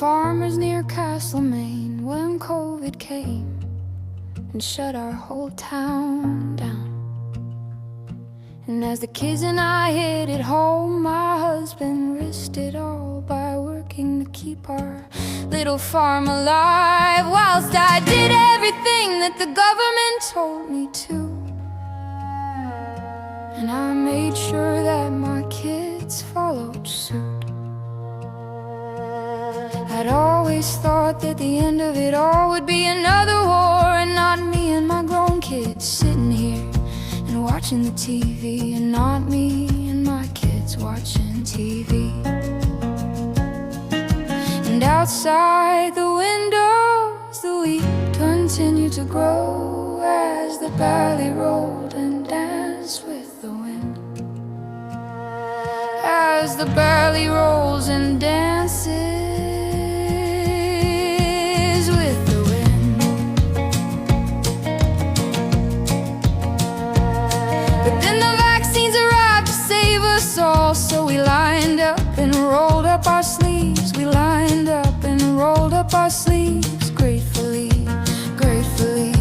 farmers near Castlemaine when COVID came and shut our whole town down. And as the kids and I headed home, my husband risked it all by working to keep our little farm alive, whilst I did everything that the government told me to. And I made sure that my kids followed suit. I'd always thought that the end of it all would be another war, and not me and my grown kids sitting here and watching the TV, and not me and my kids watching TV. And outside the windows, the wheat continued to grow as the barley rolled and danced with the wind. As the barley rolls and dances with the wind. But then the vaccines arrived to save us all, so we lined up and rolled up our sleeves. We lined up and rolled up our sleeves, gratefully, gratefully,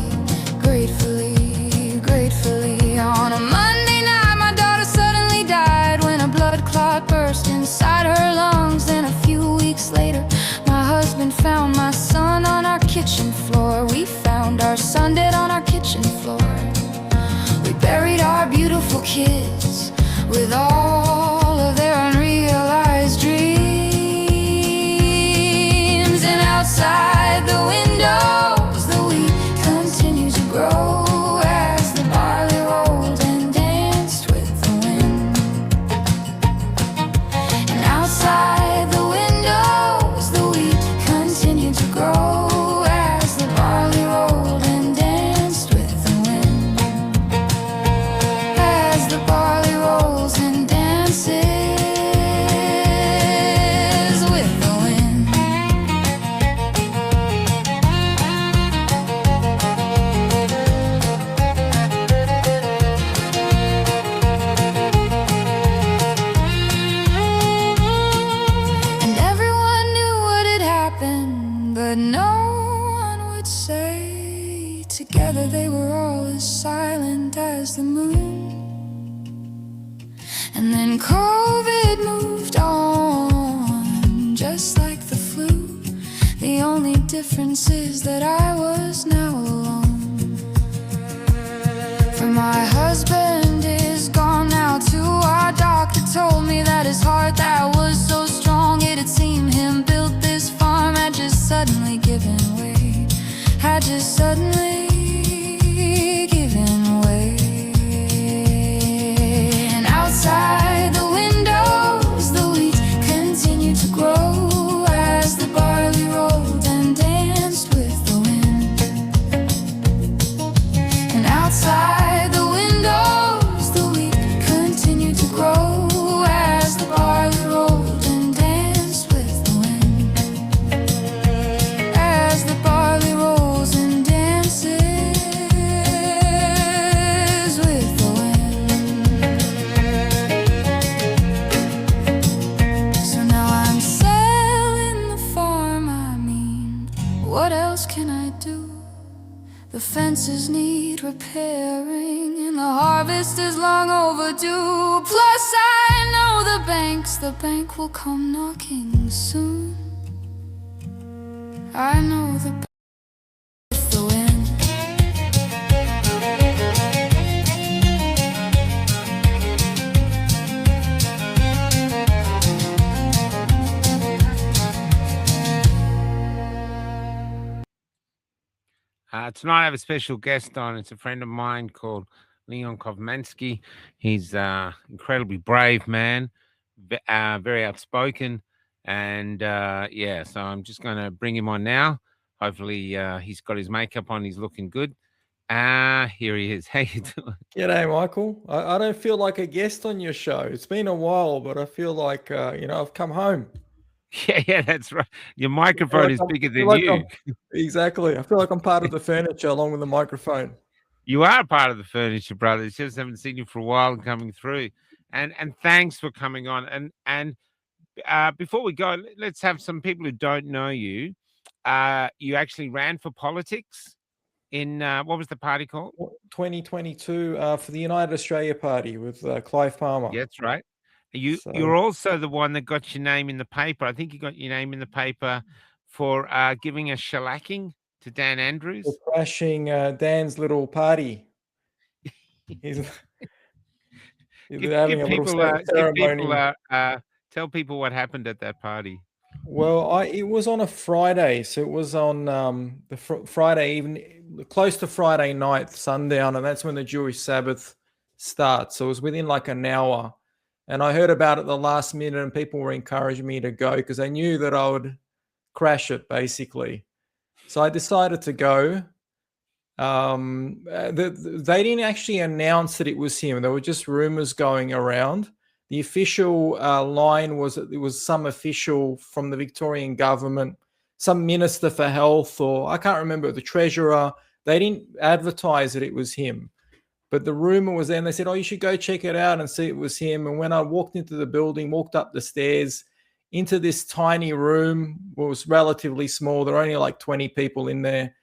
gratefully, gratefully. On a Monday night, my daughter suddenly died when a blood clot burst inside her lungs. Then a few weeks later, my husband found my son on our kitchen floor. We found our son dead on our kitchen floor. We buried our beautiful kids with all of their unrealized dreams. And outside the windows, the wheat continued to grow as the barley rolled and danced with the wind. And outside the windows, the wheat continued to grow as the barley rolled and danced with the wind. As the barley rolls and dances with the wind. And everyone knew what had happened, but no one would say. Together they were all as silent as the moon. And then COVID moved on, just like the flu. The only difference is that I was now alone. For my husband is gone now too. Our doctor told me that his heart that was so strong, it had seen him build this farm, had just suddenly given way. Had just suddenly given way. And outside the windows, the wheat continued to grow as the barley rolled and danced with the wind. And outside the windows, the wheat continued to grow as the barley rolled and danced with the wind. As the barley rolls and dances with the wind. So now I'm selling the farm, I mean, what else can I do? The fences need repairing and the harvest is long overdue. Plus I know the bank will come knocking soon. I know the with the wind. Tonight I have a special guest on. It's a friend of mine called Kofmansky. He's incredibly brave man, very outspoken, and yeah. So I'm just going to bring him on now. Hopefully he's got his makeup on. He's looking good. Here he is. How you doing? G'day, Michael. I don't feel like a guest on your show. It's been a while, but I feel like I've come home. Yeah, that's right. Your microphone is bigger than you. Exactly. I feel like I'm part of the furniture along with the microphone. You are part of the furniture, brother. It's just haven't seen you for a while and coming through. And thanks for coming on. And Before we go, let's have some people who don't know you. You actually ran for politics in what was the party called? 2022 for the United Australia Party with Clive Palmer. Yeah, that's right. So You're also the one that got your name in the paper. I think you got your name in the paper for giving a shellacking to Dan we're Andrews. crashing Dan's little party. He's, he's Give having a little ceremony. tell people what happened at that party. Well, it was on a Friday, so it was on the Friday evening, close to Friday night, sundown, and that's when the Jewish Sabbath starts. So it was within like an hour, and I heard about it the last minute, and people were encouraging me to go because they knew that I would crash it, basically. So I decided to go. They didn't actually announce that it was him. There were just rumors going around. The official line was that it was some official from the Victorian government, some minister for health, or I can't remember, the treasurer. They didn't advertise that it was him. But the rumor was there, and they said, oh, you should go check it out and see it was him. And when I walked into the building, walked up the stairs into this tiny room, it was relatively small. There were only like 20 people in there.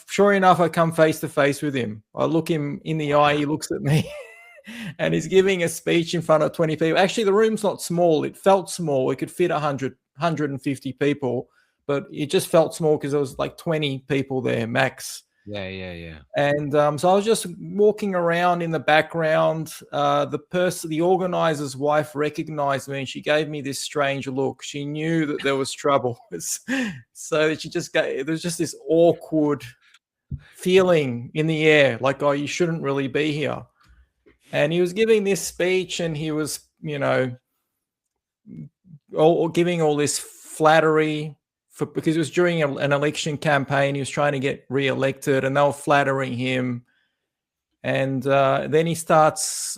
Sure enough, I come face to face with him. I look him in the eye, he looks at me. And he's giving a speech in front of 20 people. Actually, the room's not small. It felt small. It could fit 100, 150 people, but it just felt small because there was like 20 people there max. Yeah. And so I was just walking around in the background. The organizer's wife recognized me and she gave me this strange look. She knew that there was trouble. So she just there was just this awkward feeling in the air, like, oh, you shouldn't really be here. And he was giving this speech and he was, giving all this flattery because it was during an election campaign. He was trying to get re-elected and they were flattering him. And then he starts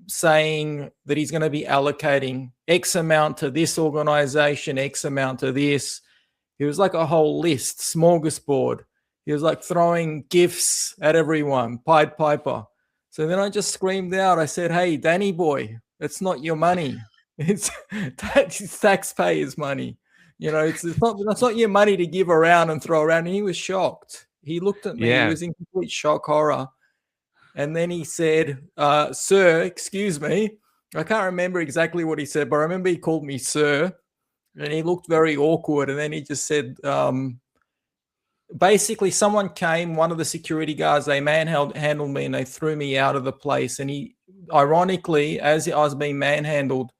saying that he's going to be allocating X amount to this organization, X amount to this. It was like a whole list, smorgasbord. He was like throwing gifts at everyone, Pied Piper. So then I just screamed out. I said, hey, Danny boy, it's not your money. It's taxpayers' money. It's not your money to give around and throw around. And he was shocked. He looked at me. Yeah. He was in complete shock, horror. And then he said, sir, excuse me. I can't remember exactly what he said, but I remember he called me sir. And he looked very awkward. And then he just said, basically someone came, one of the security guards, they manhandled me and they threw me out of the place. And he, ironically, as I was being manhandled,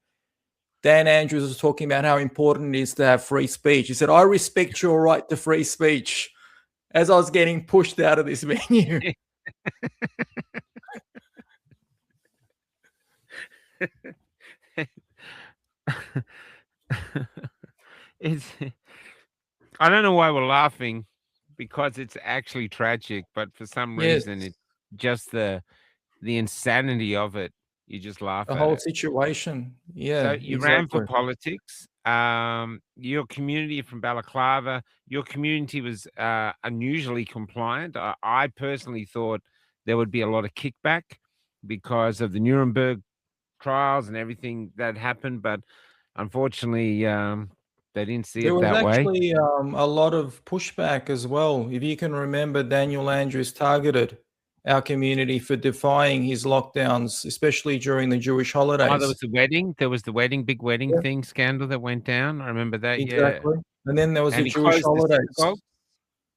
Dan Andrews was talking about how important it is to have free speech. He said, I respect your right to free speech, as I was getting pushed out of this venue. I don't know why we're laughing, because it's actually tragic, but for some reason it's just the insanity of it. You just laugh at the whole it. situation. Yeah. So you ran for politics. Your community from Balaclava, your community was unusually compliant. I personally thought there would be a lot of kickback because of the Nuremberg trials and everything that happened, but unfortunately they didn't see it that way. There was actually a lot of pushback as well. If you can remember, Daniel Andrews targeted our community for defying his lockdowns, especially during the Jewish holidays. Oh, there was the wedding. There was the big wedding thing scandal that went down. I remember that. Exactly. Yeah. And then there was the Jewish holidays.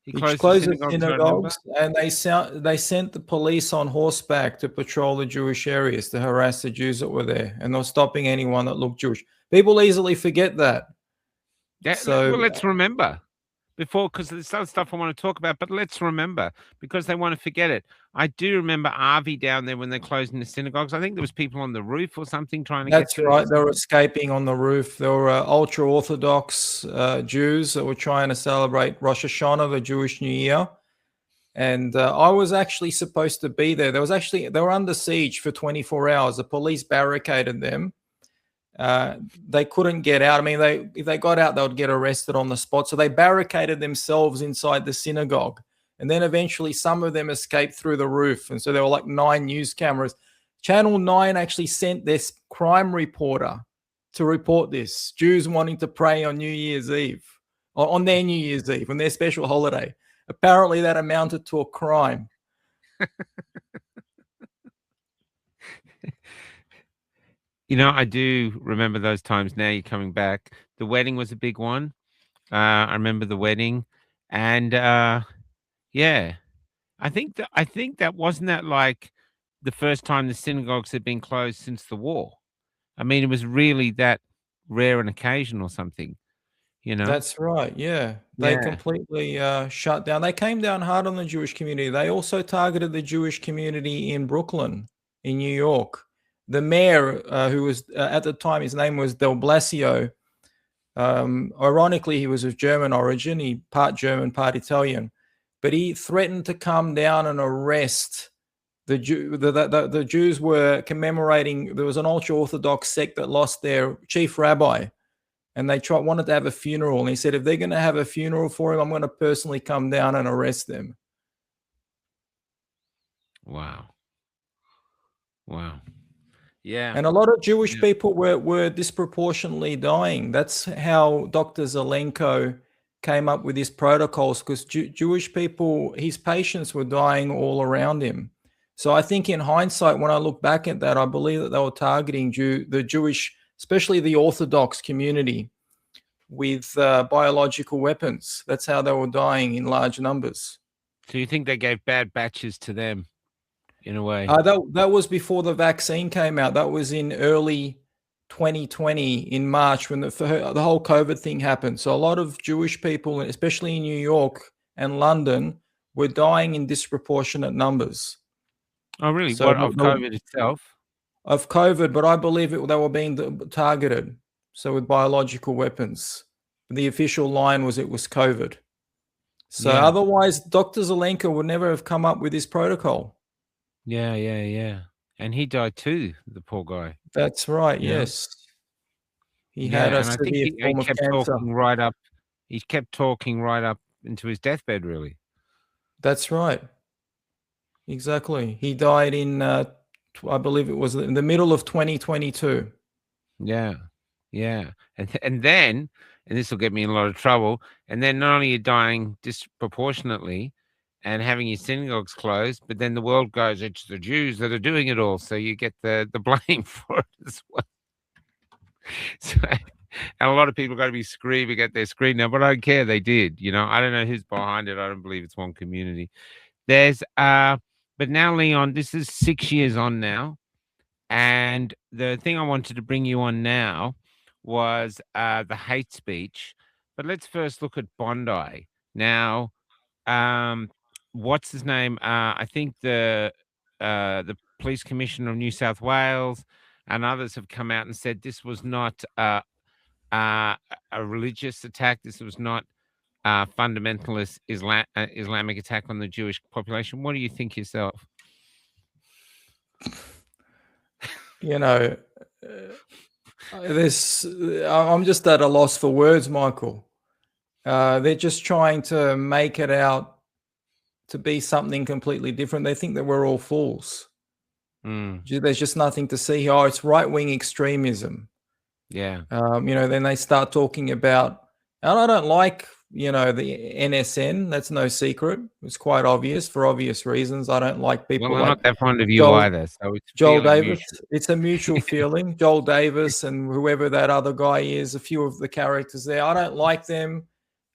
He closed the synagogues, and they sent the police on horseback to patrol the Jewish areas to harass the Jews that were there, and they were stopping anyone that looked Jewish. People easily forget that. Well, let's remember before, because there's some stuff I want to talk about, but let's remember because they want to forget it. I do remember Avi down there when they closed in the synagogues. I think there was people on the roof or something trying to get through. That's right. They were escaping on the roof. There were ultra-Orthodox Jews that were trying to celebrate Rosh Hashanah, the Jewish New Year. And I was actually supposed to be there. They were under siege for 24 hours. The police barricaded them. They couldn't get out. I mean, if they got out, they would get arrested on the spot. So they barricaded themselves inside the synagogue. And then eventually some of them escaped through the roof. And so there were like 9 news cameras. Channel 9 actually sent this crime reporter to report this. Jews wanting to pray on New Year's Eve, or on their New Year's Eve, on their special holiday. Apparently that amounted to a crime. I do remember those times. Now you're coming back. The wedding was a big one. I remember the wedding, and yeah, I think that wasn't that like the first time the synagogues had been closed since the war. I mean, it was really that rare an occasion or something. That's right. Yeah. They Yeah. completely shut down. They came down hard on the Jewish community. They also targeted the Jewish community in Brooklyn, in New York. The mayor, who was at the time, his name was Del Blasio. Ironically, he was of German origin. He part German, part Italian. But he threatened to come down and arrest the Jews were commemorating. There was an ultra-Orthodox sect that lost their chief rabbi, and they wanted to have a funeral. And he said, if they're going to have a funeral for him, I'm going to personally come down and arrest them. Wow. Wow. Yeah. And a lot of Jewish people were disproportionately dying. That's how Dr. Zelenko came up with his protocols, because Jewish people, his patients were dying all around him. So I think in hindsight, when I look back at that, I believe that they were targeting the Jewish, especially the Orthodox community, with biological weapons. That's how they were dying in large numbers. So you think they gave bad batches to them in a way? That was before the vaccine came out. That was in early 2020 in March, when the whole COVID thing happened. So a lot of Jewish people, especially in New York and London, were dying in disproportionate numbers. Oh, really? So What, of COVID itself? Of COVID, but I believe they were being targeted. So with biological weapons. The official line was it was COVID. So Yeah. otherwise, Dr. Zelenko would never have come up with this protocol. Yeah. And he died too, the poor guy. That's right. Yeah. Yes. He had a and I think severe he form of kept cancer. talking right up. He kept talking right up into his deathbed, really. That's right. Exactly. He died in, I believe it was in the middle of 2022. Yeah. And then, and this will get me in a lot of trouble, and then not only are you dying disproportionately and having your synagogues closed, but then the world goes, it's the Jews that are doing it all. So you get the blame for it as well. So, and a lot of people got to be screaming at their screen now, but I don't care. They did. I don't know who's behind it. I don't believe it's one community. There's but now, Leon, this is 6 years on now. And the thing I wanted to bring you on now was the hate speech. But let's first look at Bondi. Now, what's his name? I think the police commissioner of New South Wales and others have come out and said this was not a religious attack. This was not a fundamentalist Islamic attack on the Jewish population. What do you think yourself? I'm just at a loss for words, Michael. They're just trying to make it out to be something completely different. They think that we're all fools. There's just nothing to see here. Oh, it's right-wing extremism. Yeah. Then they start talking about, and I don't like, the NSN. That's no secret. It's quite obvious for obvious reasons. I don't like people Well, I'm like not that fond of you either. So it's Joel feeling Davis. mutual. It's a mutual feeling. Joel Davis and whoever that other guy is, a few of the characters there. I don't like them.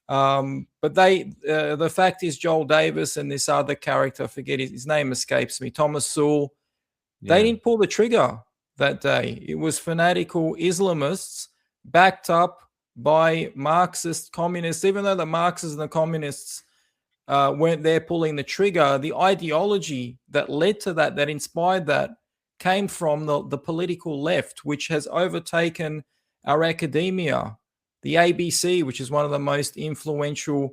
But the fact is Joel Davis and this other character, I forget his name escapes me, Thomas Sewell, they didn't pull the trigger that day. It was fanatical Islamists backed up by Marxist communists. Even though the Marxists and the communists weren't there pulling the trigger, the ideology that led to that inspired that, came from the political left, which has overtaken our academia. The ABC, which is one of the most influential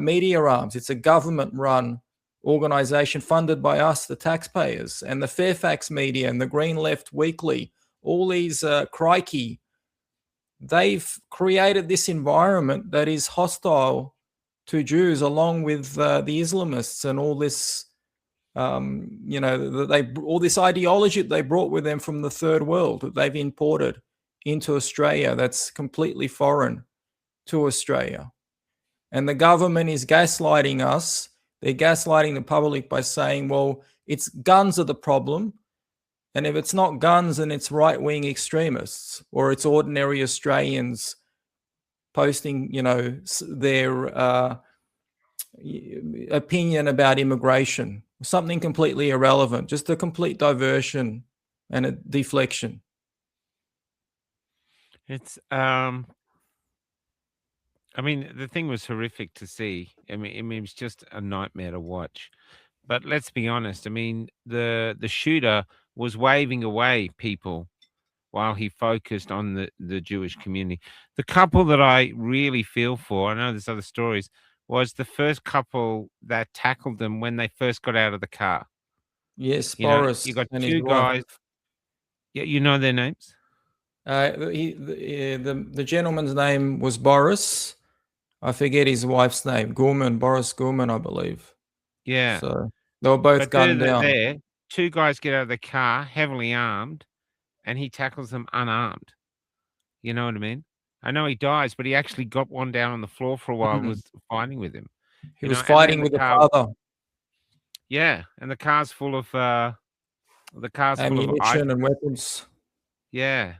media arms. It's a government-run organization funded by us, the taxpayers, and the Fairfax Media and the Green Left Weekly, all these crikey, they've created this environment that is hostile to Jews, along with the Islamists and all this, all this ideology that they brought with them from the third world that they've imported into Australia that's completely foreign to Australia. And the government is gaslighting us. They're gaslighting the public by saying, well, it's guns are the problem. And if it's not guns, then it's right-wing extremists, or it's ordinary Australians posting, their opinion about immigration. Something completely irrelevant, just a complete diversion and a deflection. It's I mean, the thing was horrific to see. I mean, it was just a nightmare to watch. But let's be honest. I mean, the shooter was waving away people while he focused on the Jewish community. The couple that I really feel for, I know there's other stories, was the first couple that tackled them when they first got out of the car. Yes, You know, Boris you got and his two wife. guys. Yeah, you know their names? The gentleman's name was Boris. I forget his wife's name. Boris Gurman, I believe. Yeah. So they were both But they're gunned down. there. Two guys get out of the car, heavily armed, and he tackles them unarmed. You know what I mean? I know he dies, but he actually got one down on the floor for a while and was fighting with him. He You was know, and fighting then with the car, father, yeah, and the car's full of ammunition and weapons. yeah.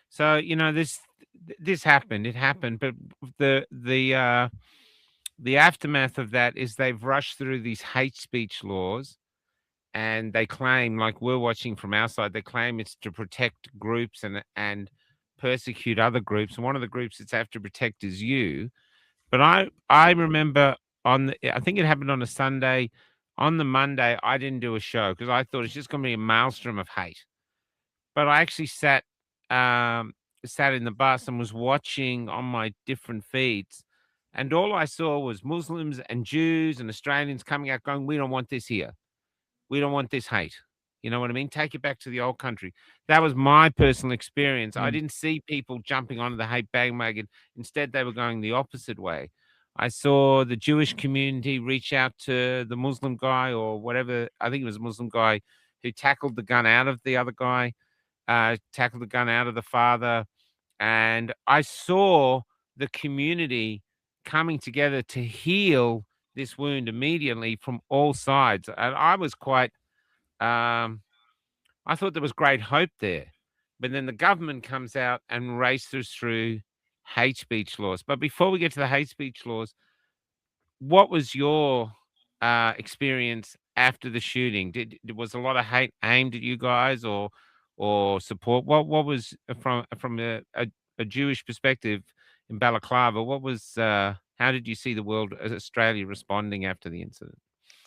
So, this happened. It happened, but the aftermath of that is they've rushed through these hate speech laws, and they claim, like we're watching from our side, they claim it's to protect groups and persecute other groups. And one of the groups it's have to protect is you. But I remember I think it happened on a Sunday. On the Monday, I didn't do a show because I thought it's just going to be a maelstrom of hate. But I actually sat in the bus and was watching on my different feeds, and all I saw was Muslims and Jews and Australians coming out going, "We don't want this here. We don't want this hate." You know what I mean? Take it back to the old country. That was my personal experience. I didn't see people jumping onto the hate bandwagon. Instead, they were going the opposite way. I saw the Jewish community reach out to the Muslim guy or whatever. I think it was a Muslim guy who tackled the gun out of the other guy, tackled the gun out of the father. And I saw the community coming together to heal this wound immediately from all sides. And I was quite, I thought there was great hope there. But then the government comes out and races through hate speech laws. But before we get to the hate speech laws, what was your experience after the shooting? Was a lot of hate aimed at you guys or support? What was from a Jewish perspective in Balaclava? What was how did you see the world as Australia responding after the incident?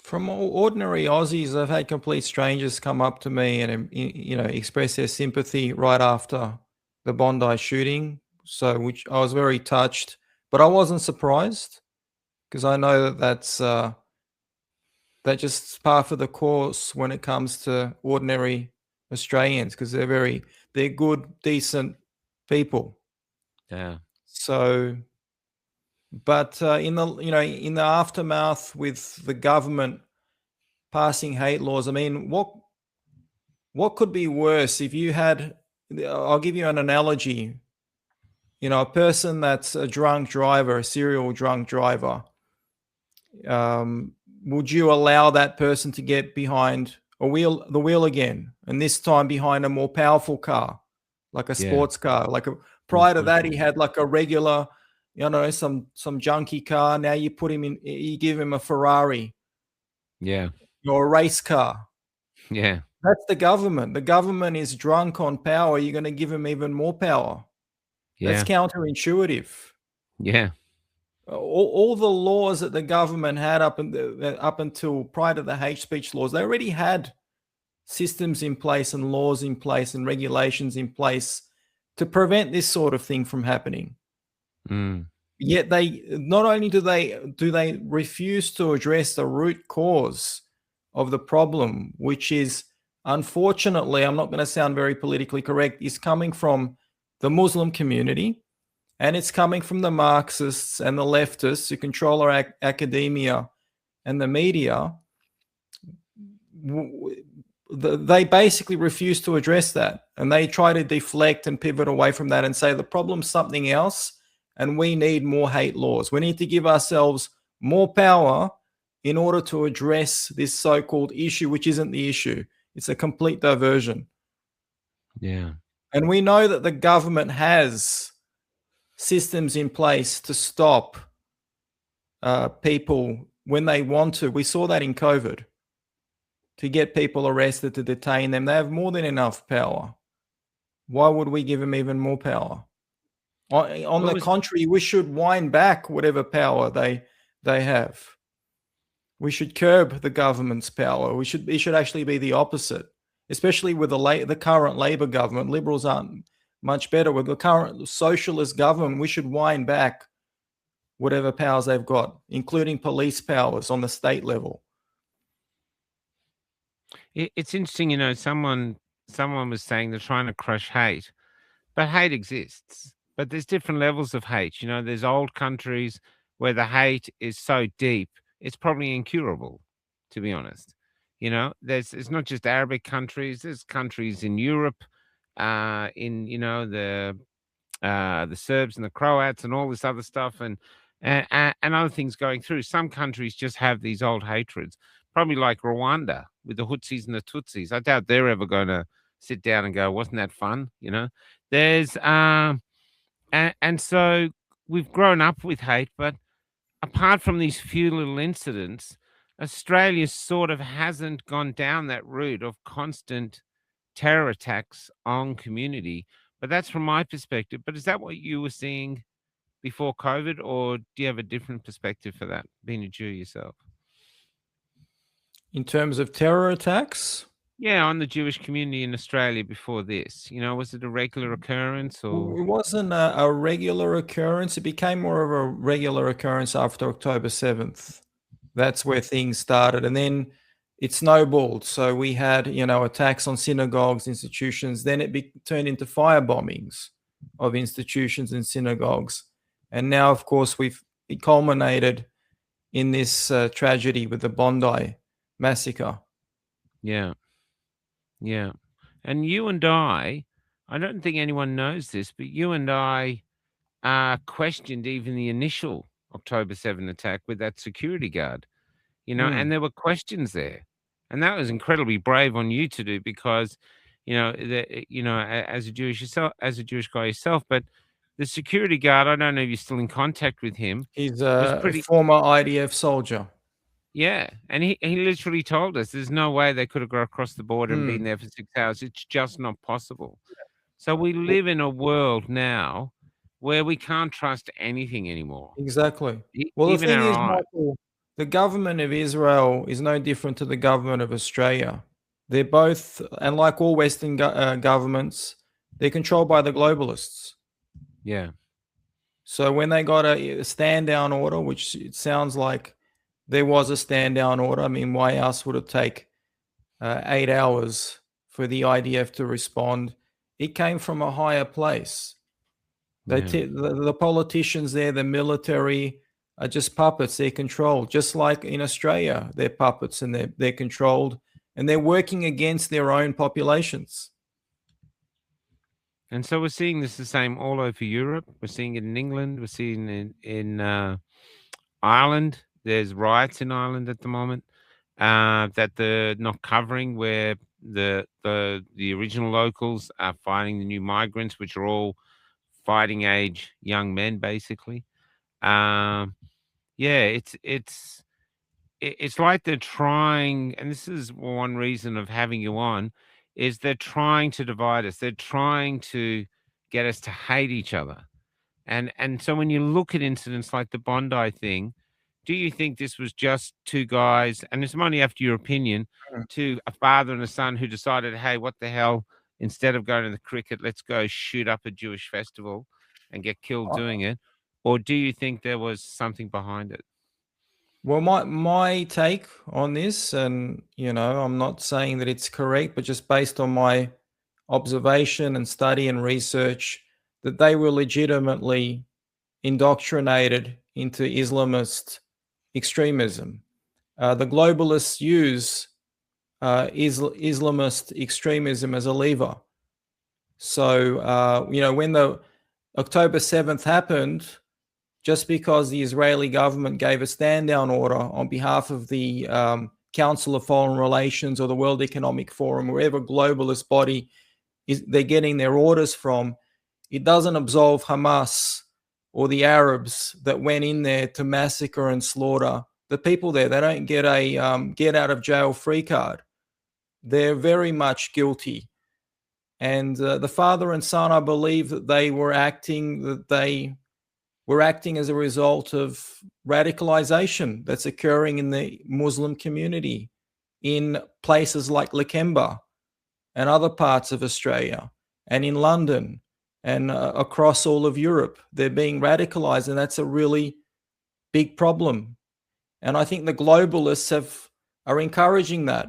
From ordinary Aussies, I've had complete strangers come up to me and express their sympathy right after the Bondi shooting. So, which I was very touched, but I wasn't surprised because I know that's just par for the course when it comes to ordinary Australians because they're good, decent people. Yeah. So, but in the aftermath with the government passing hate laws, I mean, what could be worse if you had? I'll give you an analogy. A person that's a drunk driver, a serial drunk driver. Would you allow that person to get behind the wheel again, and this time behind a more powerful car, like a sports car? Prior to that, he had like a regular, some junky car. Now you put him in, you give him a Ferrari, or a race car. Yeah, that's the government. The government is drunk on power. You're going to give him even more power. That's counterintuitive. Yeah. All the laws that the government had up until prior to the hate speech laws, they already had systems in place and laws in place and regulations in place to prevent this sort of thing from happening. Yet they not only do they refuse to address the root cause of the problem, which is, unfortunately, I'm not going to sound very politically correct, is coming from the Muslim community. And it's coming from the Marxists and the leftists who control our academia and the media. they basically refuse to address that, and they try to deflect and pivot away from that and say the problem's something else, and we need more hate laws. We need to give ourselves more power in order to address this so-called issue, which isn't the issue. It's a complete diversion. Yeah. And we know that the government has systems in place to stop people when they want to. We saw that in COVID. To get people arrested, to detain them. They have more than enough power. Why would we give them even more power? On the contrary, we should wind back whatever power they have. We should curb the government's power. It should actually be the opposite, especially with the current Labor government. Liberals aren't much better. With the current socialist government, we should wind back whatever powers they've got, including police powers on the state level. It's interesting, you know, someone was saying they're trying to crush hate, but hate exists. But there's different levels of hate. You know, there's old countries where the hate is so deep, it's probably incurable, to be honest. You know, it's not just Arabic countries, there's countries in Europe, in, you know, the Serbs and the Croats and all this other stuff and other things going through. Some countries just have these old hatreds, probably like Rwanda with the Hutsis and the Tutsis. I doubt they're ever going to sit down and go, wasn't that fun? You know, there's, and so we've grown up with hate, but apart from these few little incidents, Australia sort of hasn't gone down that route of constant terror attacks on community. But that's from my perspective. But is that what you were seeing before COVID, or do you have a different perspective for that, being a Jew yourself? In terms of terror attacks? Yeah, on the Jewish community in Australia before this. You know, was it a regular occurrence or? It wasn't a regular occurrence. It became more of a regular occurrence after October 7th. That's where things started. And then it snowballed. So we had, you know, attacks on synagogues, institutions. Then it turned into fire bombings of institutions and synagogues. And now, of course, it culminated in this tragedy with the Bondi massacre. Yeah. Yeah. And you and I don't think anyone knows this, but you and I questioned even the initial October 7 attack with that security guard, you know, and there were questions there. And that was incredibly brave on you to do because, you know, as a Jewish guy yourself, but the security guard, I don't know if you're still in contact with him. He's a former IDF soldier. Yeah, and he literally told us there's no way they could have gone across the border and been there for 6 hours. It's just not possible. So we live in a world now where we can't trust anything anymore. Exactly. Well, the thing is, Michael, the government of Israel is no different to the government of Australia. They're both, and like all Western governments, they're controlled by the globalists. Yeah. So when they got a stand-down order, which it sounds like there was a stand-down order. I mean, why else would it take 8 hours for the IDF to respond? It came from a higher place. The politicians there, the military, are just puppets. They're controlled. Just like in Australia, they're puppets and they're controlled. And they're working against their own populations. And so we're seeing this the same all over Europe. We're seeing it in England. We're seeing it in Ireland. There's riots in Ireland at the moment that they're not covering, where the original locals are fighting the new migrants, which are all fighting age young men, basically. Yeah, it's like they're trying, and this is one reason of having you on, is they're trying to divide us. They're trying to get us to hate each other. And so when you look at incidents like the Bondi thing, do you think this was just two guys, and it's only after your opinion, to a father and a son who decided, hey, what the hell, instead of going to the cricket, let's go shoot up a Jewish festival and get killed doing it? Or do you think there was something behind it? Well, my take on this, and, you know, I'm not saying that it's correct, but just based on my observation and study and research, that they were legitimately indoctrinated into Islamist extremism. The globalists use Islamist extremism as a lever. So, when the October 7th happened, just because the Israeli government gave a stand-down order on behalf of the Council of Foreign Relations or the World Economic Forum, wherever globalist body they're getting their orders from, it doesn't absolve Hamas or the Arabs that went in there to massacre and slaughter the people there. They don't get a get out of jail free card. They're very much guilty. And the father and son, I believe that they were acting as a result of radicalization that's occurring in the Muslim community in places like Lakemba and other parts of Australia and in London and across all of Europe. They're being radicalized, and that's a really big problem. And I think the globalists are encouraging that.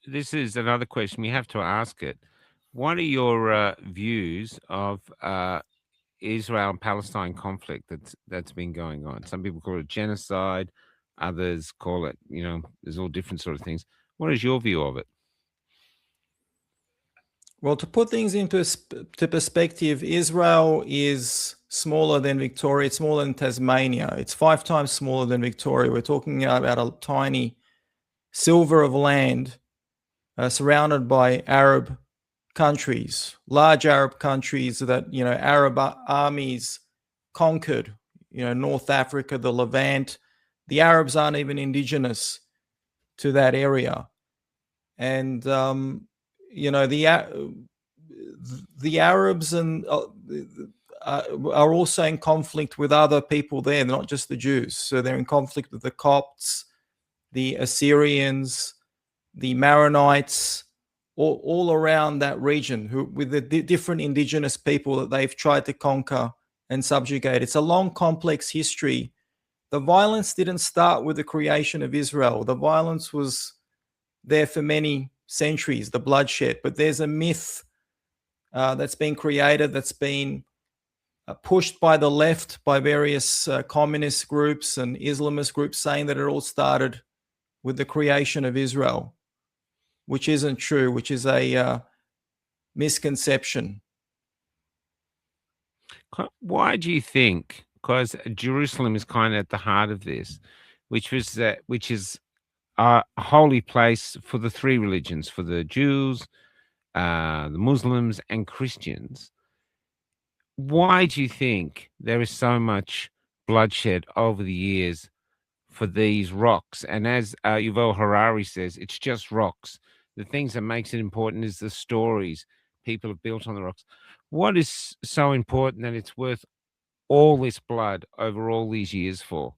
This is another question. We have to ask it. What are your views of Israel and Palestine conflict that's been going on? Some people call it genocide. Others call it, there's all different sort of things. What is your view of it? Well, to put things into perspective, Israel is smaller than Victoria. It's smaller than Tasmania. It's 5 times smaller than Victoria. We're talking about a tiny silver of land surrounded by Arab countries, large Arab countries that, Arab armies conquered, North Africa, the Levant. The Arabs aren't even indigenous to that area. And, the Arabs and are also in conflict with other people there, not just the Jews. So they're in conflict with the Copts, the Assyrians, the Maronites, all around that region, with the different indigenous people that they've tried to conquer and subjugate. It's a long, complex history. The violence didn't start with the creation of Israel. The violence was there for many centuries, the bloodshed. But there's a myth that's been created, that's been pushed by the left, by various communist groups and Islamist groups, saying that it all started with the creation of Israel, which isn't true, which is a misconception. Why do you think? Because Jerusalem is kind of at the heart of this, which is a holy place for the 3 religions, for the Jews, the Muslims, and Christians. Why do you think there is so much bloodshed over the years for these rocks? And as Yuval Harari says, it's just rocks. The things that makes it important is the stories people have built on the rocks. What is so important that it's worth all this blood over all these years for?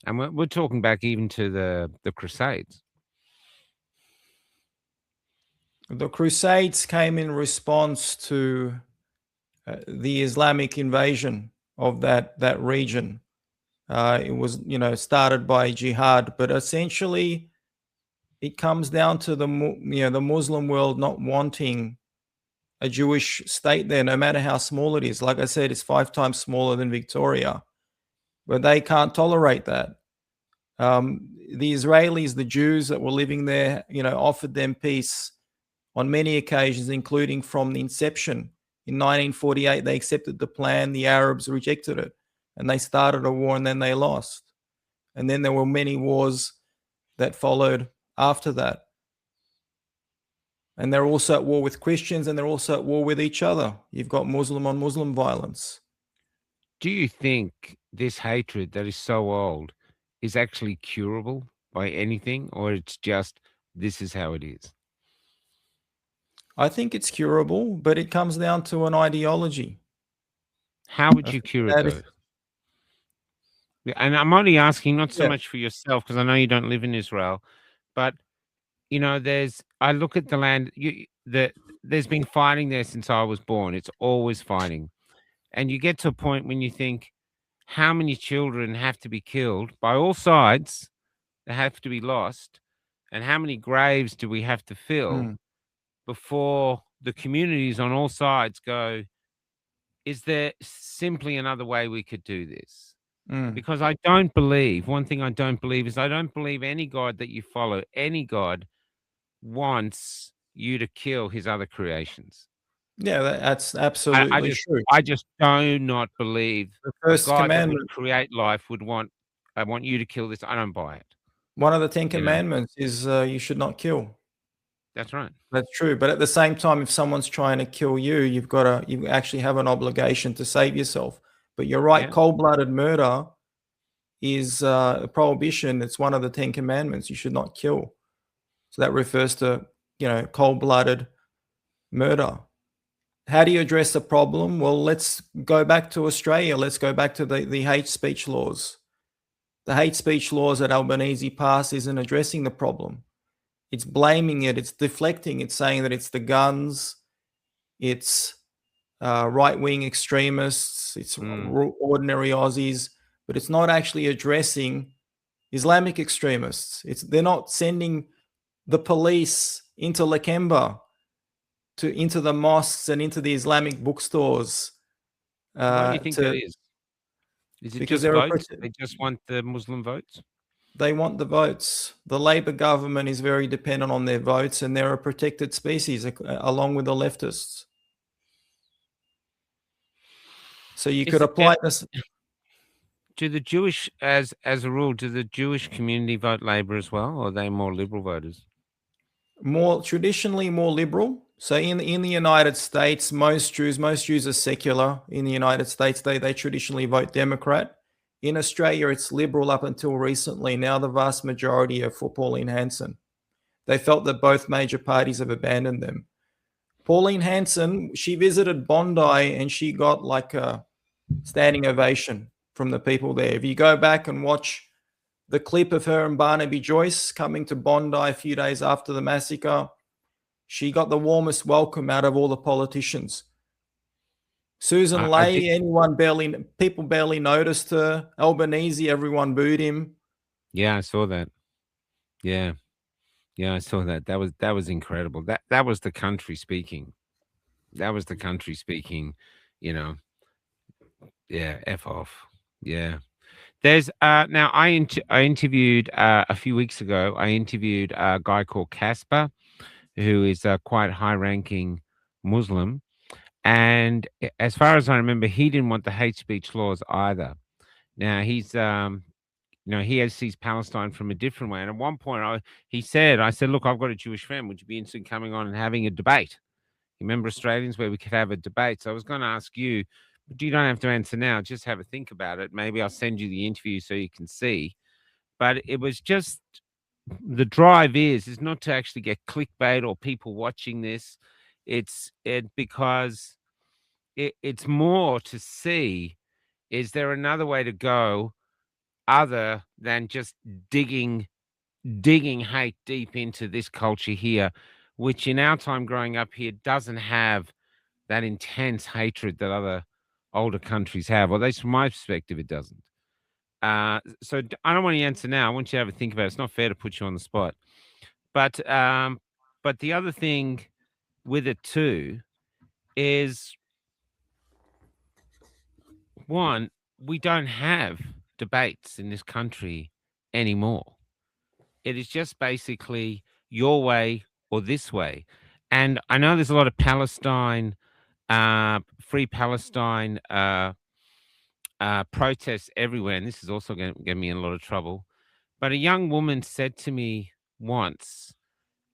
And we're talking back even to the Crusades. The Crusades came in response to the Islamic invasion of that region. It was, started by jihad, but essentially it comes down to the Muslim world not wanting a Jewish state there, no matter how small it is. Like I said, it's 5 times smaller than Victoria, but they can't tolerate that. The Israelis, the Jews that were living there, offered them peace on many occasions, including from the inception. In 1948, they accepted the plan. The Arabs rejected it, and they started a war, and then they lost. And then there were many wars that followed after that. And they're also at war with Christians, and they're also at war with each other. You've got Muslim on Muslim violence. Do you think this hatred that is so old is actually curable by anything, or it's just this is how it is? I think it's curable, but it comes down to an ideology. How would you cure it, though? And I'm only asking not so much for yourself, because I know you don't live in Israel, but I look at the land. There's been fighting there since I was born. It's always fighting, and you get to a point when you think, how many children have to be killed by all sides? They have to be lost, and how many graves do we have to fill before the communities on all sides go, is there simply another way we could do this? because I don't believe, one thing I don't believe is I don't believe any God that you follow, any God wants you to kill his other creations. Yeah, that's I absolutely just true. I just do not believe The a first God that would commandment, create life would want, "I want you to kill this." I don't buy it, one of the 10 you know? commandments is you should not kill. That's right. That's true. But at the same time, if someone's trying to kill you, you actually have an obligation to save yourself. But you're right, Yeah. cold-blooded murder is a prohibition. It's one of the 10 commandments. You should not kill. So that refers to, cold-blooded murder. How do you address the problem? Well, let's go back to Australia. Let's go back to the hate speech laws. The hate speech laws that Albanese passed isn't addressing the problem. It's blaming it. It's deflecting. It's saying that it's the guns. It's right-wing extremists. It's ordinary Aussies. But it's not actually addressing Islamic extremists. They're not sending the police into Lakemba, into the mosques and into the Islamic bookstores. Why do you think that is? Is it Because just votes? They just want the Muslim votes? they want the votes. The Labor government is very dependent on their votes, and they're a protected species along with the leftists. So you could apply this. Do the Jewish, as a rule, do the Jewish community vote Labor as well, or are they more liberal voters? Traditionally more liberal. So in the United States, most Jews are secular. In the United States, they traditionally vote Democrat. In Australia, it's liberal up until recently. Now the vast majority are for Pauline Hanson. They felt that both major parties have abandoned them. Pauline Hanson, she visited Bondi and she got like a standing ovation from the people there. If you go back and watch the clip of her and Barnaby Joyce coming to Bondi a few days after the massacre, she got the warmest welcome out of all the politicians. Susan Ley, people barely noticed her. Albanese, everyone booed him. Yeah, I saw that. Yeah, I saw that. That was incredible. That was the country speaking. That was the country speaking. Yeah, F off. Yeah. There's now I interviewed a few weeks ago. I interviewed a guy called Casper, who is a quite high-ranking Muslim, and as far as I remember, he didn't want the hate speech laws either. Now he's he sees Palestine from a different way. And at one point, I said, "Look, I've got a Jewish friend. Would you be interested in coming on and having a debate? You remember Australians where we could have a debate?" So I was going to ask you, but you don't have to answer now. Just have a think about it. Maybe I'll send you the interview so you can see. But it was just the drive is not to actually get clickbait or people watching this. It's more to see, is there another way to go other than just digging hate deep into this culture here, which in our time growing up here doesn't have that intense hatred that other older countries have, or at least from my perspective, it doesn't. So I don't want you to answer now. I want you to have a think about it. It's not fair to put you on the spot. But the other thing with it too is, one, we don't have debates in this country anymore. It is just basically your way or this way. And I know there's a lot of Palestine, free Palestine protests everywhere. And this is also going to get me in a lot of trouble. But a young woman said to me once,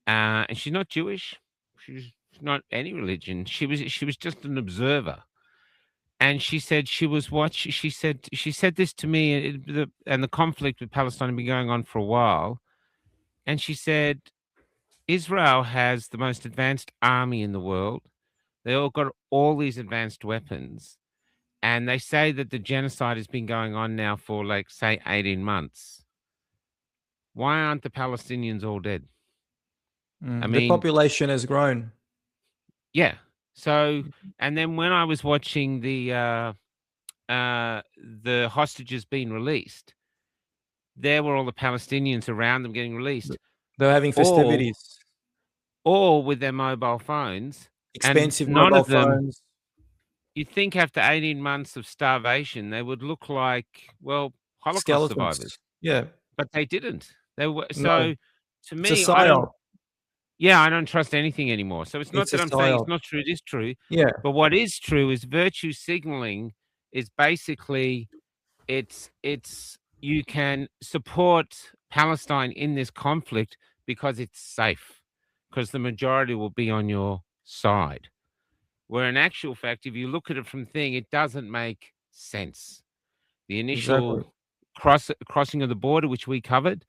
and she's not Jewish, she's not any religion. She was just an observer. And she said she said this to me, and the conflict with Palestine had been going on for a while. And she said, Israel has the most advanced army in the world. They all got all these advanced weapons. And they say that the genocide has been going on now for, like, say, 18 months. Why aren't the Palestinians all dead? I The mean, population has grown. yeah. So, and then when I was watching the hostages being released, there were all the Palestinians around them getting released. They're having festivities. All with their mobile phones. Expensive and none mobile of them, phones. you'd think after 18 months of starvation, they would look like, well, Holocaust survivors, Skeletons. Yeah. but they didn't. They were No. so. To It's a me, I don't. psyop. Yeah, I don't trust anything anymore. So it's not It's a that I'm saying it's psyop. not true. It is true. Yeah. But what is true is virtue signaling is basically it's you can support Palestine in this conflict because it's safe, because the majority will be on your side. Where in actual fact, if you look at it from thing, it doesn't make sense. The Exactly. initial crossing of the border, which we covered,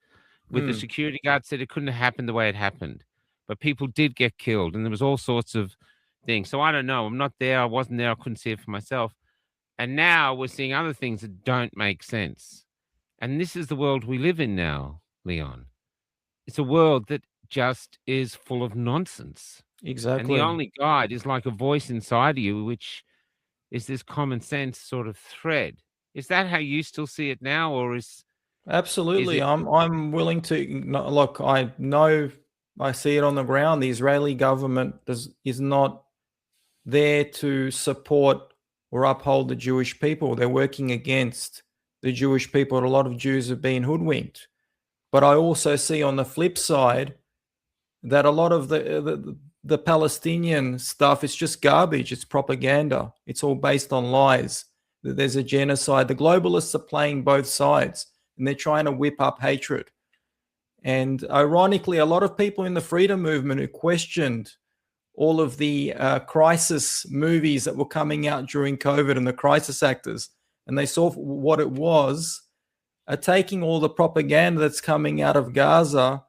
with the security guard said it couldn't have happened the way it happened. But people did get killed, and there was all sorts of things. So I don't know. I'm not there. I wasn't there. I couldn't see it for myself. And now we're seeing other things that don't make sense. And this is the world we live in now, Leon. It's a world that just is full of nonsense. And the Exactly. only guide is like a voice inside of you, which is this common sense sort of thread. Is that how you still see it now, or is Absolutely. it? I'm willing to look, I know I see it on the ground. The Israeli government is not there to support or uphold the Jewish people. They're working against the Jewish people. A lot of Jews have been hoodwinked. But I also see on the flip side that a lot of the Palestinian stuff is just garbage. It's propaganda. It's all based on lies. That there's a genocide. The globalists are playing both sides, and they're trying to whip up hatred. And ironically, a lot of people in the freedom movement who questioned all of the crisis movies that were coming out during COVID and the crisis actors, and they saw what it was, are taking all the propaganda that's coming out of Gaza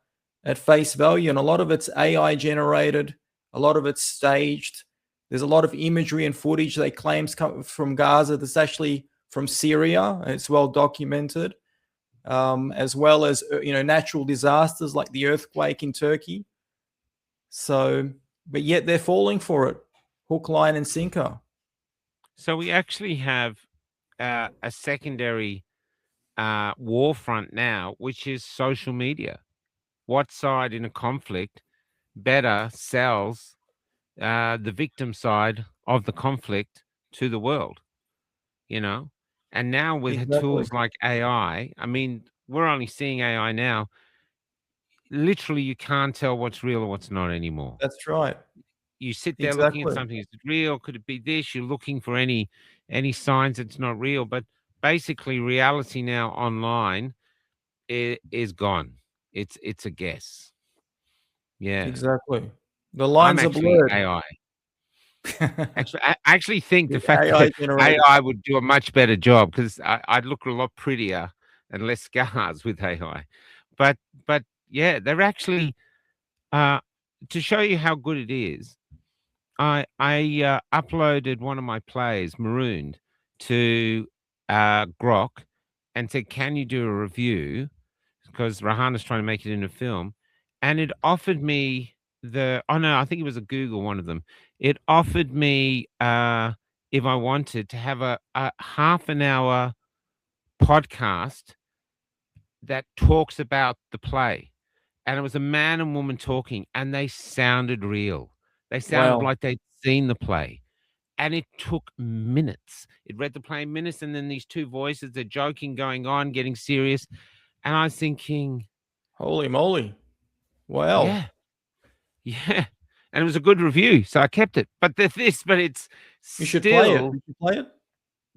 at face value. And a lot of it's AI generated, a lot of it's staged. There's a lot of imagery and footage they claims come from Gaza that's actually from Syria. It's well documented, as well as natural disasters like the earthquake in Turkey. So, but yet they're falling for it, hook, line, and sinker. So we actually have a secondary war front now, which is social media. What side in a conflict better sells the victim side of the conflict to the world? And now with Exactly. tools like AI, I mean, we're only seeing AI now. Literally, you can't tell what's real or what's not anymore. That's right. You sit there looking at Exactly. something. Is it real? Could it be this? You're looking for any signs it's not real. But basically, reality now online is gone. It's a guess. Yeah, Exactly. The I'm lines are actually blurred. AI. Actually, I actually think the The fact AI that generated. AI would do a much better job because I'd look a lot prettier and less scars with AI. But yeah, they're actually to show you how good it is. I uploaded one of my plays, Marooned, to Grok, and said, "Can you do a review?" Because Rahana's trying to make it into a film, and it offered me I think it was a Google, one of them. It offered me if I wanted to have a half an hour podcast that talks about the play, and it was a man and woman talking, and they sounded real. They sounded Wow. like they'd seen the play. And it took minutes. It read the play in minutes, and then these two voices, they're joking, going on, getting serious. And I was thinking, Holy moly. Wow. yeah. And it was a good review, so I kept it. But it's You should play it. still, Did you play it?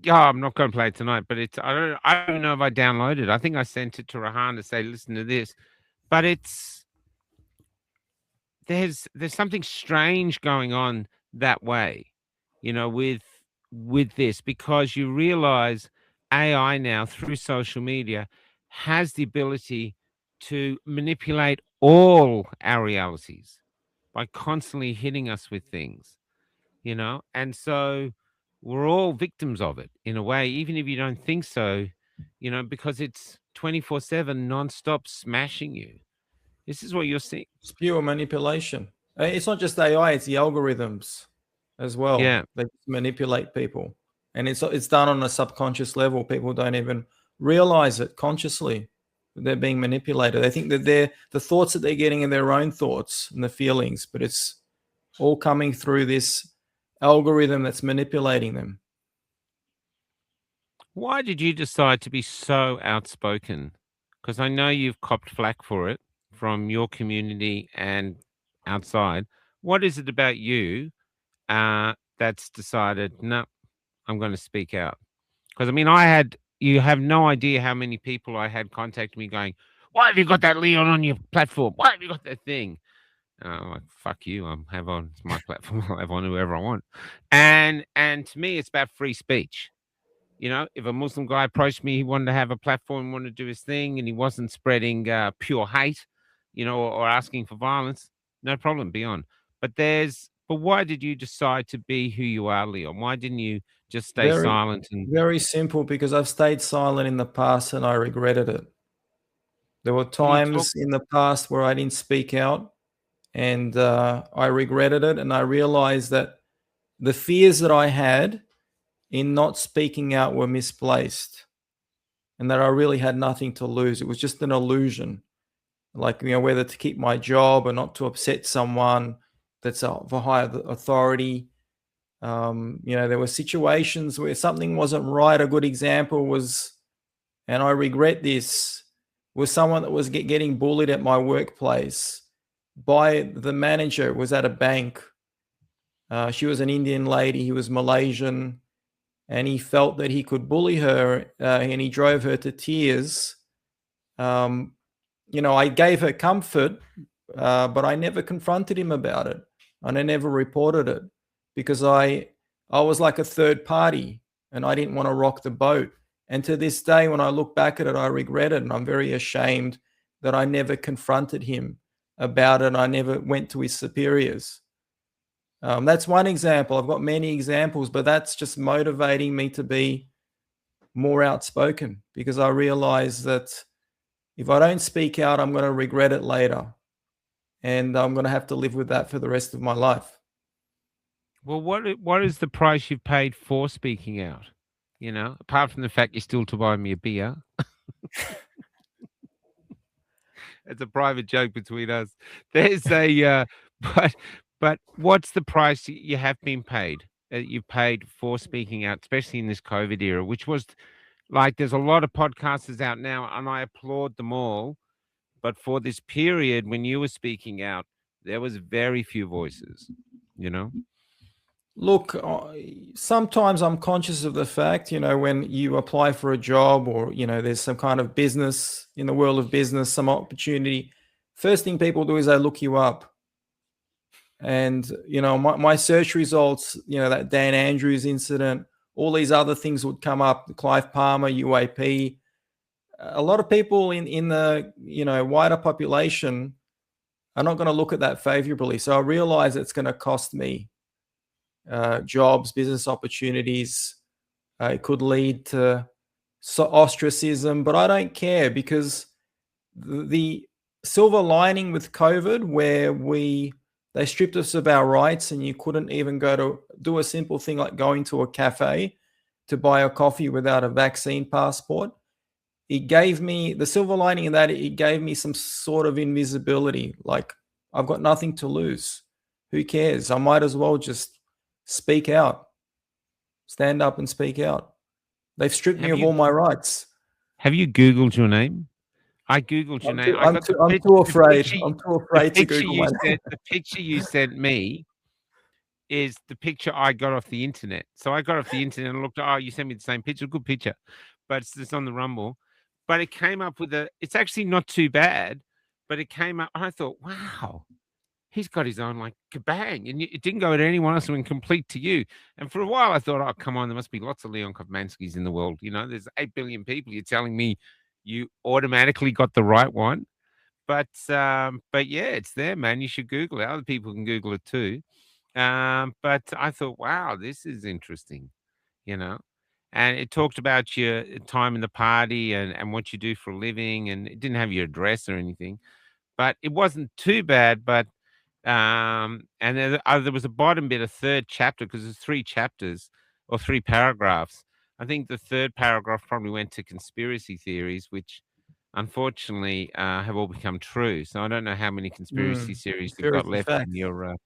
yeah, I'm not going to play it tonight, but I don't know if I downloaded it. I think I sent it to Rahan to say, listen to this. But there's something strange going on that way, with this, because you realize AI now through social media has the ability to manipulate all our realities by constantly hitting us with things, and so we're all victims of it in a way, even if you don't think so, because it's 24/7 nonstop smashing you. This is what you're seeing. It's pure manipulation. It's not just AI, it's the algorithms as well. Yeah. They just manipulate people. And it's done on a subconscious level. People don't even realize it consciously. They're being manipulated. They think that the thoughts that they're getting are their own thoughts and the feelings, but it's all coming through this algorithm that's manipulating them. Why did you decide to be so outspoken? Because I know you've copped flack for it from your community and outside. What is it about you that's decided, no, I'm going to speak out? Because I mean, you have no idea how many people I had contact me going, why have you got that Leon on your platform? Why have you got that thing? And I'm like, fuck you. It's my platform. I'll have on whoever I want. And to me, it's about free speech. You know, if a Muslim guy approached me, he wanted to have a platform, wanted to do his thing, and he wasn't spreading pure hate, or asking for violence, no problem, be on. But why did you decide to be who you are, Leon? Why didn't you just stay Very, silent and very simple, because I've stayed silent in the past and I regretted it. There were can you talk? times in the past where I didn't speak out, and I regretted it. And I realized that the fears that I had in not speaking out were misplaced, and that I really had nothing to lose. It was just an illusion, like, whether to keep my job or not to upset someone that's of a higher authority. There were situations where something wasn't right. A good example was, and I regret this, was someone that was getting bullied at my workplace by the manager. It was at a bank. She was an Indian lady. He was Malaysian, and he felt that he could bully her, and he drove her to tears. I gave her comfort, but I never confronted him about it, and I never reported it, because I was like a third party, and I didn't want to rock the boat. And to this day, when I look back at it, I regret it, and I'm very ashamed that I never confronted him about it. I never went to his superiors. That's one example. I've got many examples, but that's just motivating me to be more outspoken, because I realize that if I don't speak out, I'm going to regret it later, and I'm going to have to live with that for the rest of my life. Well, what is the price you've paid for speaking out? Apart from the fact you're still to buy me a beer. It's a private joke between us. There's a but what's the price you have been paid? You've paid for speaking out, especially in this COVID era, which was like, there's a lot of podcasters out now, and I applaud them all. But for this period when you were speaking out, there was very few voices. Look, sometimes I'm conscious of the fact, when you apply for a job, or, there's some kind of business in the world of business, some opportunity, first thing people do is they look you up. And, my search results, that Dan Andrews incident, all these other things would come up, Clive Palmer, UAP. A lot of people in the, wider population are not going to look at that favorably. So I realize it's going to cost me jobs, business opportunities. It could lead to ostracism, but I don't care, because the silver lining with COVID, where they stripped us of our rights, and you couldn't even go to do a simple thing like going to a cafe to buy a coffee without a vaccine passport. It gave me the silver lining in that it gave me some sort of invisibility. Like, I've got nothing to lose. Who cares? I might as well just speak out, stand up and speak out. They've stripped me of all my rights. Have you Googled your name? I Googled your name. I'm too afraid. I'm too afraid to Google my name. The picture you sent me is the picture I got off the internet. So I got off the internet and looked, you sent me the same picture, good picture, but it's on the Rumble. But it came up with it's actually not too bad, but it came up, and I thought, wow, he's got his own like kabang, and it didn't go to anyone else, it went complete to you. And for a while I thought, oh, come on, there must be lots of Leon Kofmanskys in the world. There's 8 billion people. You're telling me you automatically got the right one? But yeah, it's there, man. You should Google it. Other people can Google it too. But I thought, wow, this is interesting, and it talked about your time in the party and what you do for a living, and it didn't have your address or anything, but it wasn't too bad. But and there was a bottom bit, a third chapter, because there's 3 chapters or 3 paragraphs. I think the third paragraph probably went to conspiracy theories, which unfortunately have all become true. So I don't know how many conspiracy theories you've got left in your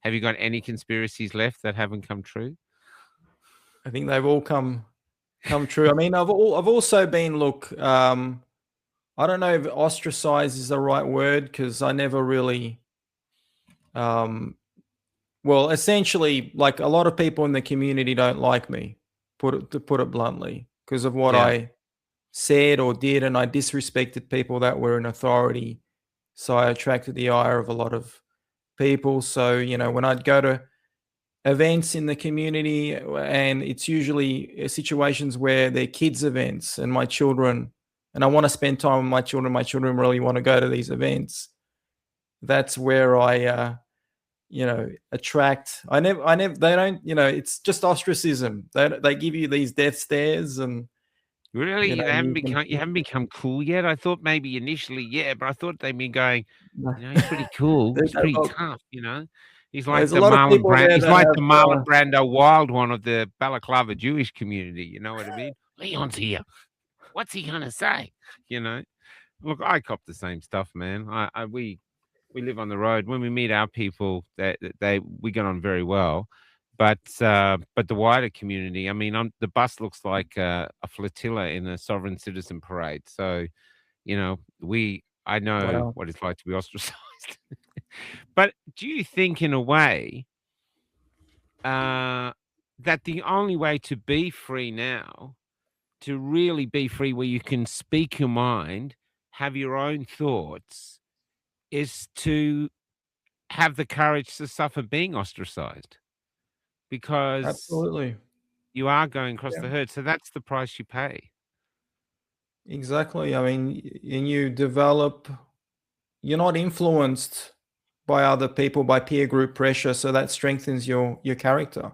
Have you got any conspiracies left that haven't come true? I think they've all come true. I mean, I've also been I don't know if ostracized is the right word, because I never really well, essentially, like, a lot of people in the community don't like me, to put it bluntly, because of what Yeah. I said or did, and I disrespected people that were in authority. So I attracted the ire of a lot of people. So, when I'd go to events in the community, and it's usually situations where they're kids' events, and my children, and I want to spend time with my children really want to go to these events. That's where I attract. They don't, it's just ostracism. They give you these death stares, and Really? you can. You haven't become cool yet? I thought maybe initially, yeah, but I thought they'd been going, he's pretty cool. He's pretty tough, He's like There's a the lot of Marlon people Brand. there He's that like the have. Marlon Brando wild one of the Balaclava Jewish community. You know what I mean? Leon's here. What's he gonna say? You know. Look, I cop the same stuff, man. We live on the road. When we meet our people, we get on very well. But the wider community, I mean, the bus looks like a flotilla in a sovereign citizen parade. So, I know Wow. what it's like to be ostracized. But do you think, in a way, that the only way to be free now, to really be free, where you can speak your mind, have your own thoughts, is to have the courage to suffer being ostracized, because Absolutely. you are going across Yeah. the herd. So that's the price you pay. Exactly. I mean, and you're not influenced by other people, by peer group pressure, so that strengthens your character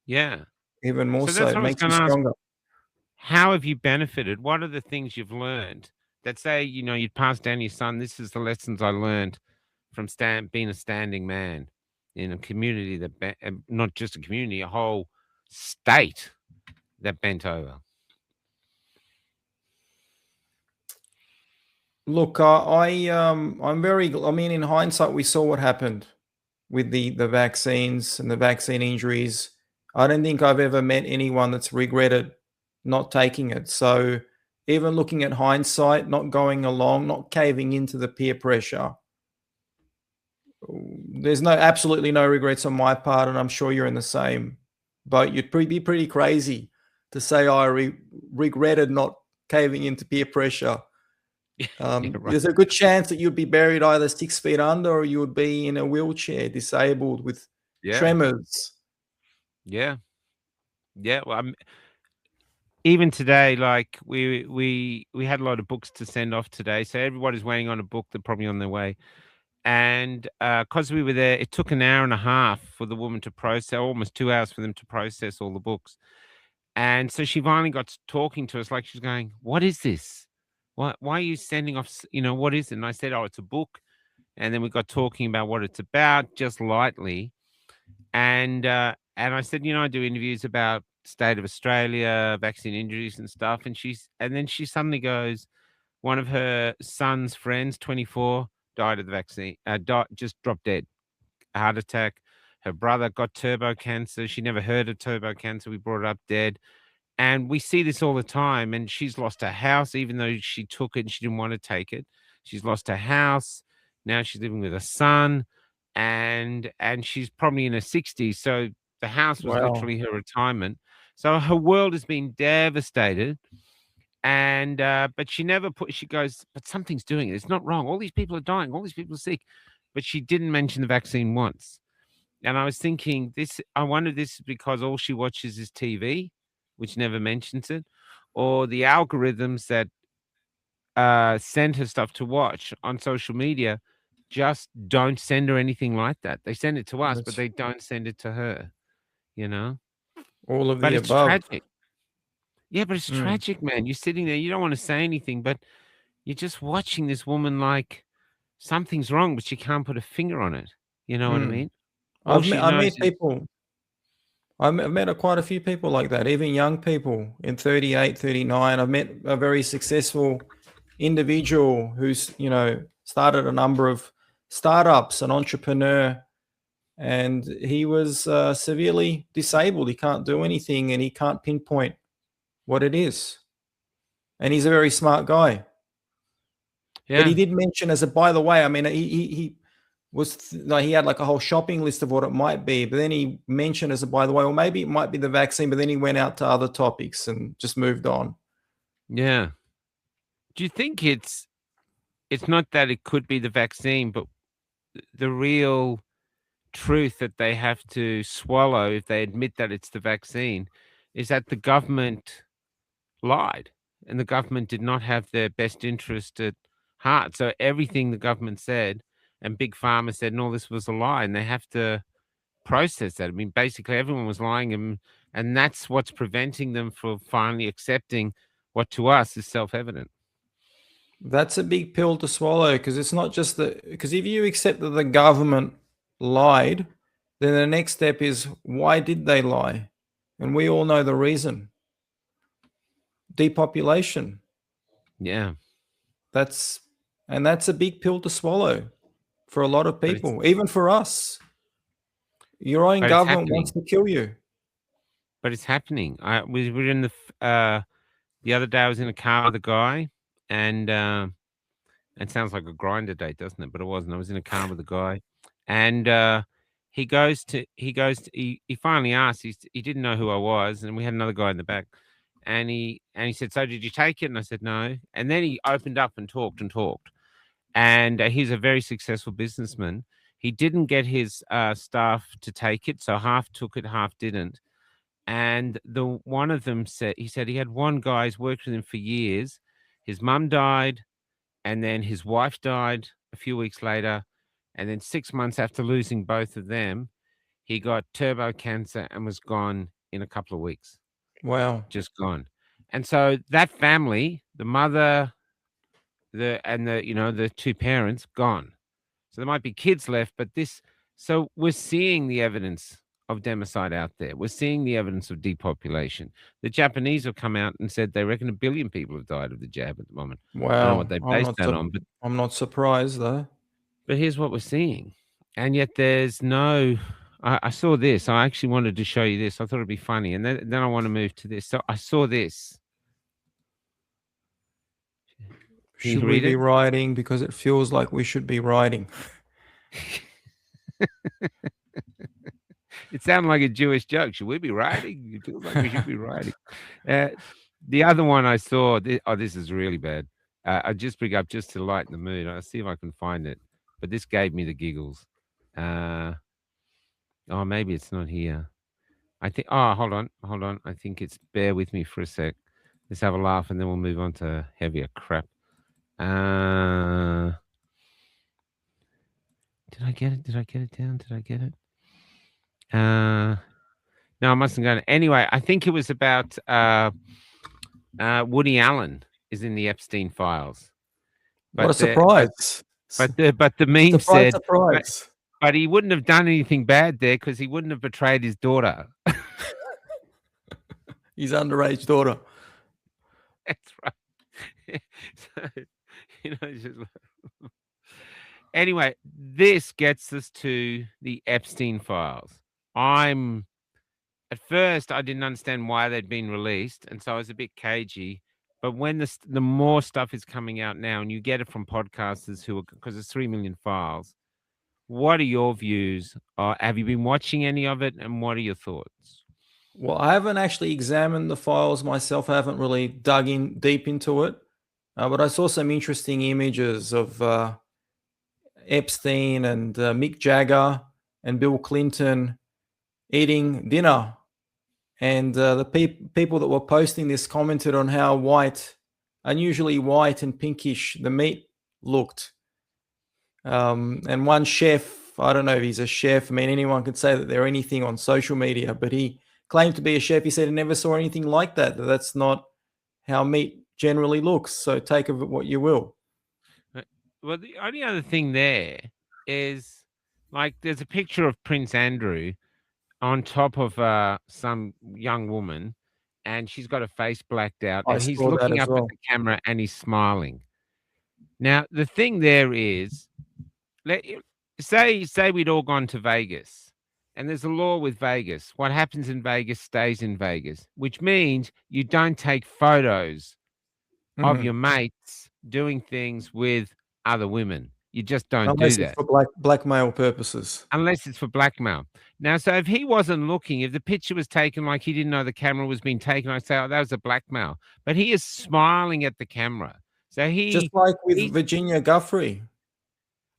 Yeah. even more So so. that's It what I was makes you going to ask. stronger. How have you benefited? What are the things you've learned that, say, you'd pass down your son? This is the lessons I learned from being a standing man in a community not just a community, a whole state that bent over. Look, I'm very. I mean, in hindsight, we saw what happened with the vaccines and the vaccine injuries. I don't think I've ever met anyone that's regretted not taking it. So even looking at hindsight, not going along, not caving into the peer pressure, there's absolutely no regrets on my part, and I'm sure you're in the same boat. You'd be pretty crazy to say I regretted not caving into peer pressure. Right. There's a good chance that you'd be buried either 6 feet under, or you would be in a wheelchair, disabled with tremors. Yeah. Well, even today, like we had a lot of books to send off today, so everybody's waiting on a book. They're probably on their way. And because we were there, it took an hour and a half for the woman to process, almost 2 hours for them to process all the books. And so she finally got talking to us, like she's going, "What is this? Why are you sending off? What is it?" And I said, "Oh, it's a book." And then we got talking about what it's about, just lightly. And I said, I do interviews about state of Australia, vaccine injuries and stuff. And then she suddenly goes, one of her son's friends, 24, died of the vaccine, just dropped dead, a heart attack. Her brother got turbo cancer. She never heard of turbo cancer. We brought it up dead. And we see this all the time. And she's lost her house, even though she took it and she didn't want to take it. She's lost her house. Now she's living with her son, and she's probably in her 60s. So the house was Wow. literally her retirement. So her world has been devastated. And but she never she goes, but something's doing it. It's not wrong. All these people are dying. All these people are sick. But she didn't mention the vaccine once. And I was thinking, I wonder if this is because all she watches is TV, which never mentions it, or the algorithms that send her stuff to watch on social media just don't send her anything like that. They send it to us, but they don't send it to her, All of But the it's above. tragic. Yeah, but it's tragic, man. You're sitting there, you don't want to say anything, but you're just watching this woman like something's wrong, but she can't put a finger on it. You know what I mean? I've met people. I've met quite a few people like that, even young people in 38, 39. I've met a very successful individual who's, started a number of startups, an entrepreneur, and he was severely disabled. He can't do anything, and he can't pinpoint what it is. And he's a very smart guy. But he Yeah. did mention, as a by the way, I mean, he was like, he had like a whole shopping list of what it might be, but then he mentioned, as a by the way, well, maybe it might be the vaccine, but then he went out to other topics and just moved on. Yeah. Do you think it's not that it could be the vaccine, but the real truth that they have to swallow if they admit that it's the vaccine is that the government lied, and the government did not have their best interest at heart. So everything the government said and Big Pharma said and all this was a lie, and they have to process that. I mean, basically everyone was lying, and that's what's preventing them from finally accepting what to us is self-evident. That's a big pill to swallow, because it's not just because if you accept that the government lied, then the next step is, why did they lie? And we all know the reason. Depopulation. Yeah. That's a big pill to swallow for a lot of But it's people, even for us. Your own but it's government wants happening. to kill you. But it's happening. We were in the other day I was in a car with a guy, and it sounds like a grinder date, doesn't it? But it wasn't. I was in a car with a guy, and he finally asked. He didn't know who I was, and we had another guy in the back, and he said, "So did you take it?" And I said, "No." And then he opened up and talked and talked, and he's a very successful businessman. He didn't get his staff to take it, so half took it, half didn't. And the one of them said he had one guy who's worked with him for years. His mum died, and then his wife died a few weeks later, and then 6 months after losing both of them, he got turbo cancer and was gone in a couple of weeks, Wow. just gone. And so that family, the mother, the two parents, gone. So there might be kids left, but so we're seeing the evidence of democide out there. We're seeing the evidence of depopulation. The Japanese have come out and said they reckon 1 billion people have died of the jab at the moment. I don't know Wow. what they based that on, I'm not surprised though. but here's what we're seeing. And yet there's no I saw this. I actually wanted to show you this. I thought it'd be funny. And then I want to move to this. So I saw this. Can you Should we read be it? writing? Because it feels like we should be writing. It sounded like a Jewish joke. Should we be writing? It feels like we should be writing. The other one I saw, this is really bad. I just bring up just to lighten the mood. I'll see if I can find it. But this gave me the giggles. Maybe it's not here. I think, hold on. I think it's, bear with me for a sec. Let's have a laugh and then we'll move on to heavier crap. Did I get it? Did I get it down? Did I get it? No, I mustn't go. Anyway, I think it was about Woody Allen is in the Epstein files. What a surprise! But the meme said, surprise. but he wouldn't have done anything bad there because he wouldn't have betrayed his daughter. His underage daughter. That's right. So, it's just... Anyway, this gets us to the Epstein files. At first, I didn't understand why they'd been released, and so I was a bit cagey. But when the more stuff is coming out now, and you get it from podcasters because there's 3 million files, what are your views? Have you been watching any of it, and what are your thoughts? Well, I haven't actually examined the files myself. I haven't really dug in deep into it, but I saw some interesting images of Epstein and Mick Jagger and Bill Clinton eating dinner. And the people that were posting this commented on how unusually white and pinkish the meat looked. And one chef, I don't know if he's a chef. I mean, anyone could say that they're anything on social media, but he claimed to be a chef. He said he never saw anything like that. That's not how meat generally looks. So take of it what you will. Well, the only other thing there is, like, there's a picture of Prince Andrew on top of some young woman, and she's got her face blacked out, and he's looking up at the camera and he's smiling. Now, the thing there is, say we'd all gone to Vegas, and there's a law with Vegas. What happens in Vegas stays in Vegas, which means you don't take photos of Mhm. your mates doing things with other women. You just don't do Unless it's that for blackmail purposes. unless it's for blackmail. Now, so if he wasn't looking, if the picture was taken like he didn't know the camera was being taken, I'd say, oh, that was a blackmail. But he is smiling at the camera. So Just like with he Virginia Guffrey.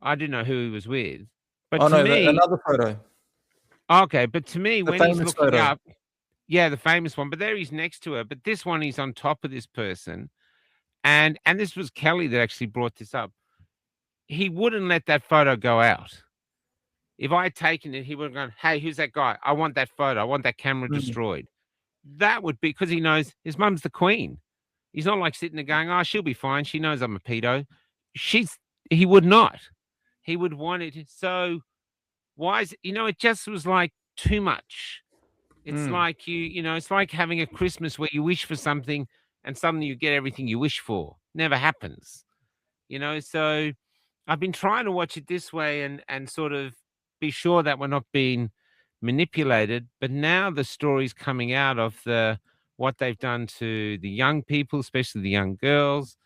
I didn't know who he was with. But Oh to no, me, another photo, okay, but to me, the when he's famous looking photo. up, yeah, the famous one, but there he's next to her. But this one, he's on top of this person. And this was Kelly that actually brought this up. He wouldn't let that photo go out. If I had taken it, he would have gone, hey, who's that guy? I want that photo. I want that camera Mm, destroyed. That would be because he knows his mum's the queen. He's not like sitting there going, oh, she'll be fine. She knows I'm a pedo. He would not. He would want it. So why is, it just was like too much. It's mm. like it's like having a Christmas where you wish for something and suddenly you get everything you wish for. Never happens. So I've been trying to watch it this way and sort of be sure that we're not being manipulated. But now the story's coming out of what they've done to the young people, especially the young girls.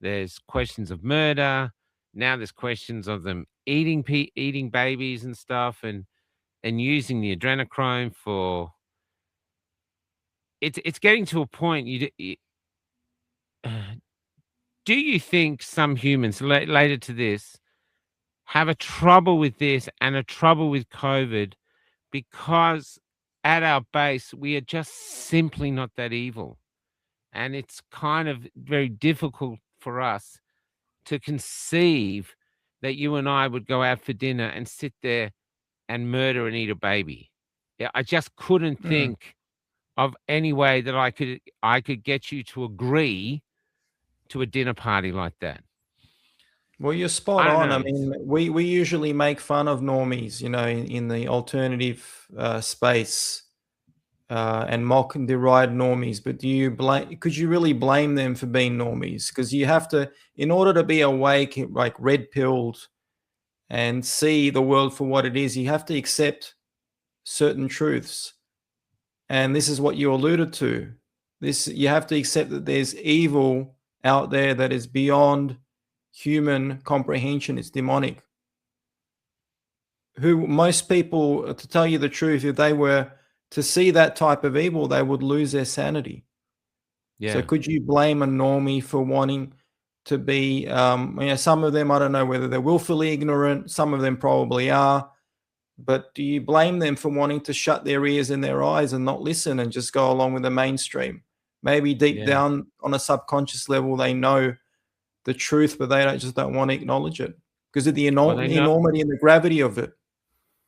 There's questions of murder. Now there's questions of them eating babies and stuff and using the adrenochrome for it's getting to a point do you think some humans later to this have a trouble with this and a trouble with COVID because at our base, we are just simply not that evil. And it's kind of very difficult for us to conceive that you and I would go out for dinner and sit there and murder and eat a baby. Yeah, I just couldn't Mm. think of any way that I could get you to agree to a dinner party like that. Well, you're spot I don't on. I know. mean, we usually make fun of normies, in the alternative space, and mock and deride normies. But could you really blame them for being normies? Because you have to, in order to be awake, like red pilled, and see the world for what it is, you have to accept certain truths. And this is what you alluded to. You have to accept that there's evil out there that is beyond human comprehension. It's demonic. Who most people, to tell you the truth, if they were to see that type of evil, they would lose their sanity. So Yeah. could you blame a normie for wanting to be, some of them, I don't know whether they're willfully ignorant, some of them probably are, but do you blame them for wanting to shut their ears and their eyes and not listen and just go along with the mainstream? Maybe deep Yeah. down on a subconscious level, they know the truth, but they just don't want to acknowledge it because of the Well, they know. enormity and the gravity of it.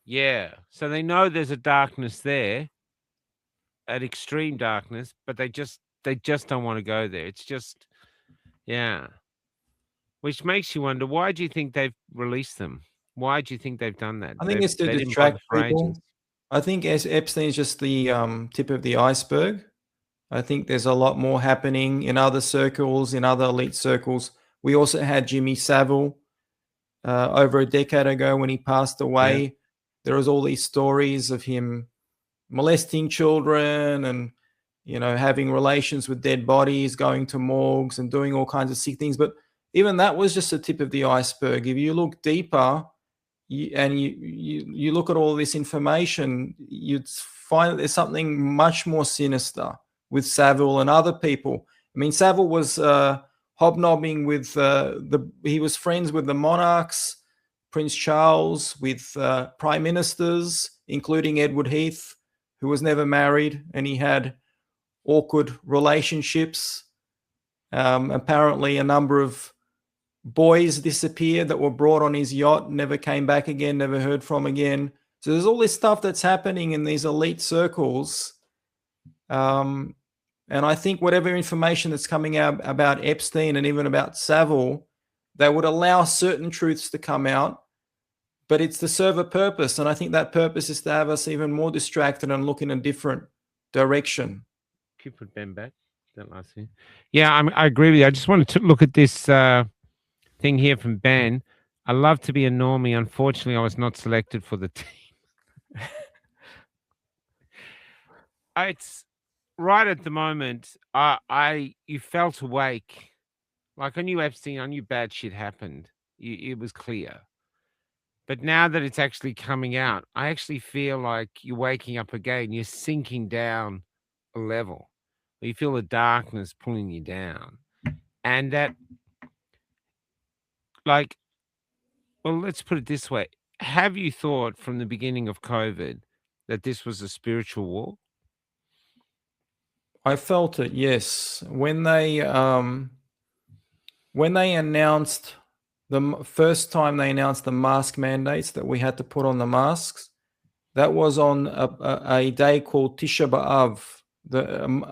Yeah. So they know there's a darkness there, an extreme darkness, but they just don't want to go there. It's just, yeah. Which makes you wonder, why do you think they've released them? Why do you think they've done that? I think it's to They didn't bother distract for people. ages. I think Epstein's just the tip of the iceberg. I think there's a lot more happening in other circles, in other elite circles. We also had Jimmy Savile over a decade ago when he passed away. Yeah. There was all these stories of him molesting children and having relations with dead bodies, going to morgues and doing all kinds of sick things. But even that was just the tip of the iceberg. If you look deeper, you look at all this information, you'd find that there's something much more sinister with Savile and other people. I mean, Savile was hobnobbing with he was friends with the monarchs, Prince Charles, with prime ministers, including Edward Heath, who was never married, and he had awkward relationships. Apparently, a number of boys disappeared that were brought on his yacht, never came back again, never heard from again. So there's all this stuff that's happening in these elite circles. And I think whatever information that's coming out about Epstein and even about Savile, they would allow certain truths to come out, but it's to serve a purpose. And I think that purpose is to have us even more distracted and look in a different direction. Can you put Ben back? That last thing. Yeah, I agree with you. I just wanted to look at this thing here from Ben. I love to be a normie. Unfortunately, I was not selected for the team. It's right at the moment. You felt awake. Like I knew Epstein. I knew bad shit happened. It was clear. But now that it's actually coming out, I actually feel like you're waking up again. You're sinking down a level. You feel the darkness pulling you down. And that, like, well, let's put it this way. Have you thought from the beginning of COVID that this was a spiritual war? I felt it, yes. When they announced first time they announced the mask mandates that we had to put on the masks, that was on a day called Tisha B'Av.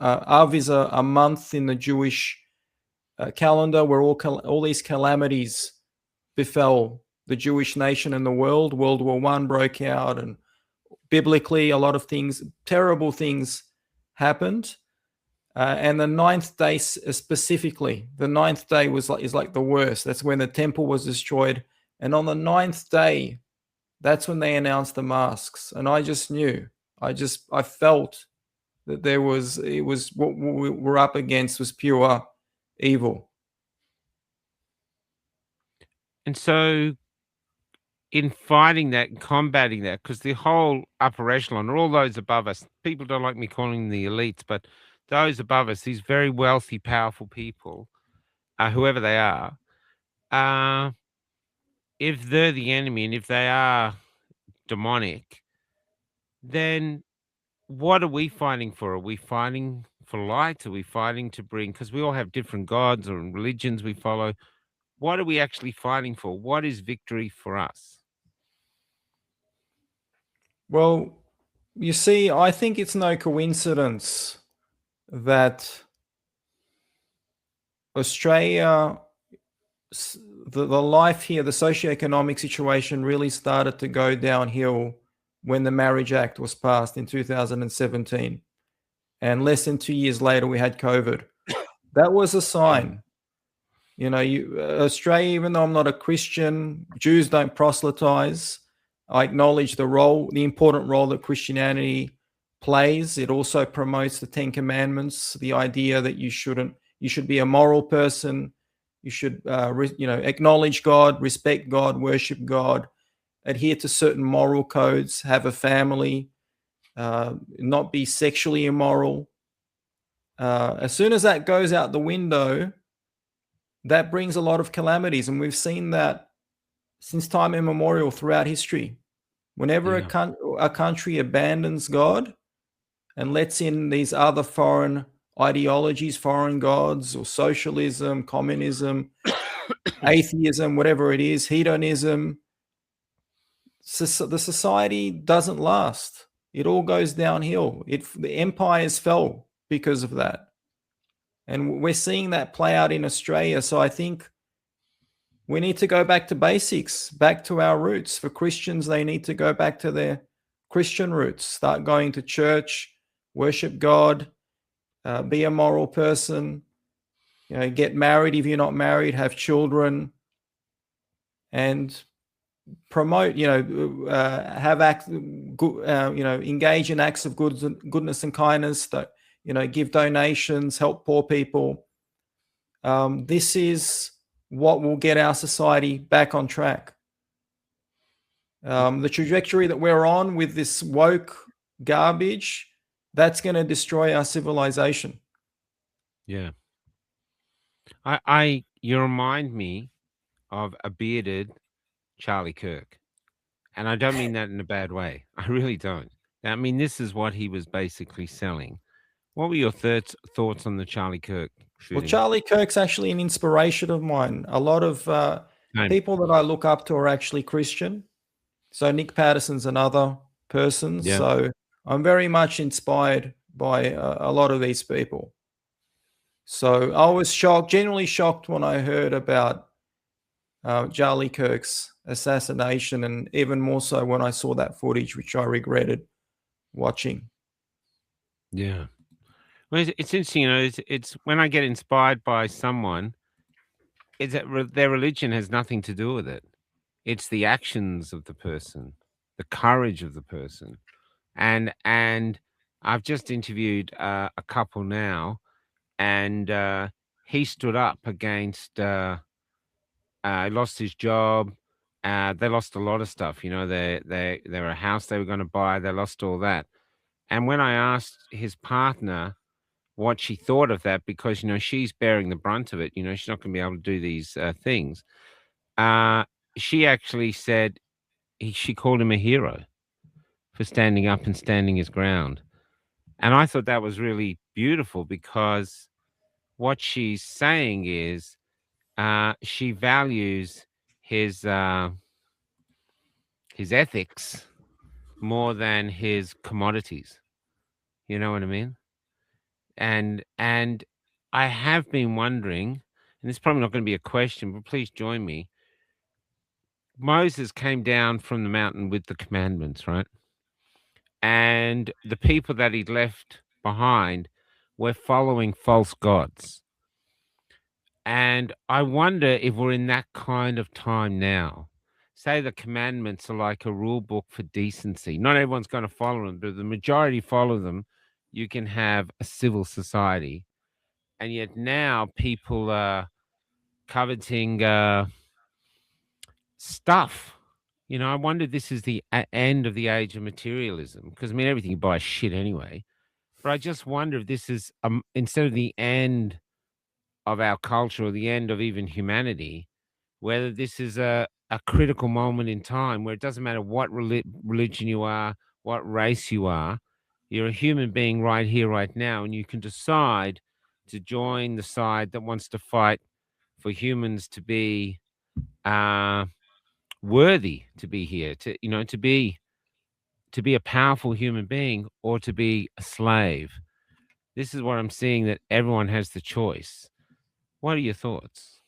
Av is a month in the Jewish calendar where all these calamities befell the Jewish nation and the world. World War I broke out, and biblically, a lot of things, terrible things happened. And the ninth day specifically, the ninth day is like the worst. That's when the temple was destroyed. And on the ninth day, that's when they announced the masks. And I just knew, I felt that it was what we were up against was pure evil. And so, in fighting that and combating that, because the whole upper echelon, or all those above us, people don't like me calling them the elites, but those above us, these very wealthy, powerful people, whoever they are, if they're the enemy and if they are demonic, then what are we fighting for? Are we fighting for light? Are we fighting to bring, because we all have different gods or religions we follow. What are we actually fighting for? What is victory for us? Well, you see, I think it's no coincidence that Australia, the life here, the socioeconomic situation really started to go downhill when the Marriage Act was passed in 2017. And less than 2 years later, we had COVID. That was a sign. You know, Australia, even though I'm not a Christian, Jews don't proselytize. I acknowledge the important role that Christianity plays. It also promotes the Ten Commandments, the idea that you should be a moral person. You should, acknowledge God, respect God, worship God, adhere to certain moral codes, have a family, not be sexually immoral. As soon as that goes out the window, that brings a lot of calamities. And we've seen that since time immemorial throughout history. Whenever a country abandons God and lets in these other foreign ideologies, foreign gods, or socialism, communism, atheism, whatever it is, hedonism, the society doesn't last. It all goes downhill. The empires fell because of that. And we're seeing that play out in Australia. So I think we need to go back to basics, back to our roots. For Christians, they need to go back to their Christian roots, start going to church, worship God, be a moral person, get married if you're not married, have children, and promote, engage in acts of goodness and kindness, that, give donations, help poor people. This is what will get our society back on track. The trajectory that we're on with this woke garbage, that's going to destroy our civilization. Yeah. You remind me of a bearded Charlie Kirk. And I don't mean that in a bad way. I really don't. I mean, this is what he was basically selling. What were your thoughts on the Charlie Kirk shooting? Well, Charlie Kirk's actually an inspiration of mine. A lot of people that I look up to are actually Christian. So Nick Patterson's another person. Yeah. So I'm very much inspired by a lot of these people. So I was genuinely shocked when I heard about Charlie Kirk's assassination, and even more so when I saw that footage, which I regretted watching. Yeah. Well, it's interesting, it's when I get inspired by someone, it's that their religion has nothing to do with it. It's the actions of the person, the courage of the person. And I've just interviewed a couple now, and he stood up against. He lost his job. They lost a lot of stuff. You know, they were a house they were going to buy. They lost all that. And when I asked his partner what she thought of that, because she's bearing the brunt of it. She's not going to be able to do these things. Uh, she actually said she called him a hero for standing up and standing his ground. And I thought that was really beautiful, because what she's saying is she values his ethics more than his commodities. You know what I mean? And I have been wondering, and it's probably not going to be a question, but please join me. Moses came down from the mountain with the commandments, right? And the people that he'd left behind were following false gods. And I wonder if we're in that kind of time now. Say the commandments are like a rule book for decency. Not everyone's going to follow them, but the majority follow them. You can have a civil society. And yet now people are coveting stuff. I wonder if this is the end of the age of materialism, because I mean, everything you buy is shit anyway. But I just wonder if this is, instead of the end of our culture or the end of even humanity, whether this is a critical moment in time where it doesn't matter what religion you are, what race you are, you're a human being right here, right now, and you can decide to join the side that wants to fight for humans to be worthy to be here, to be a powerful human being, or to be a slave. This is what I'm seeing, that everyone has the choice. What are your thoughts?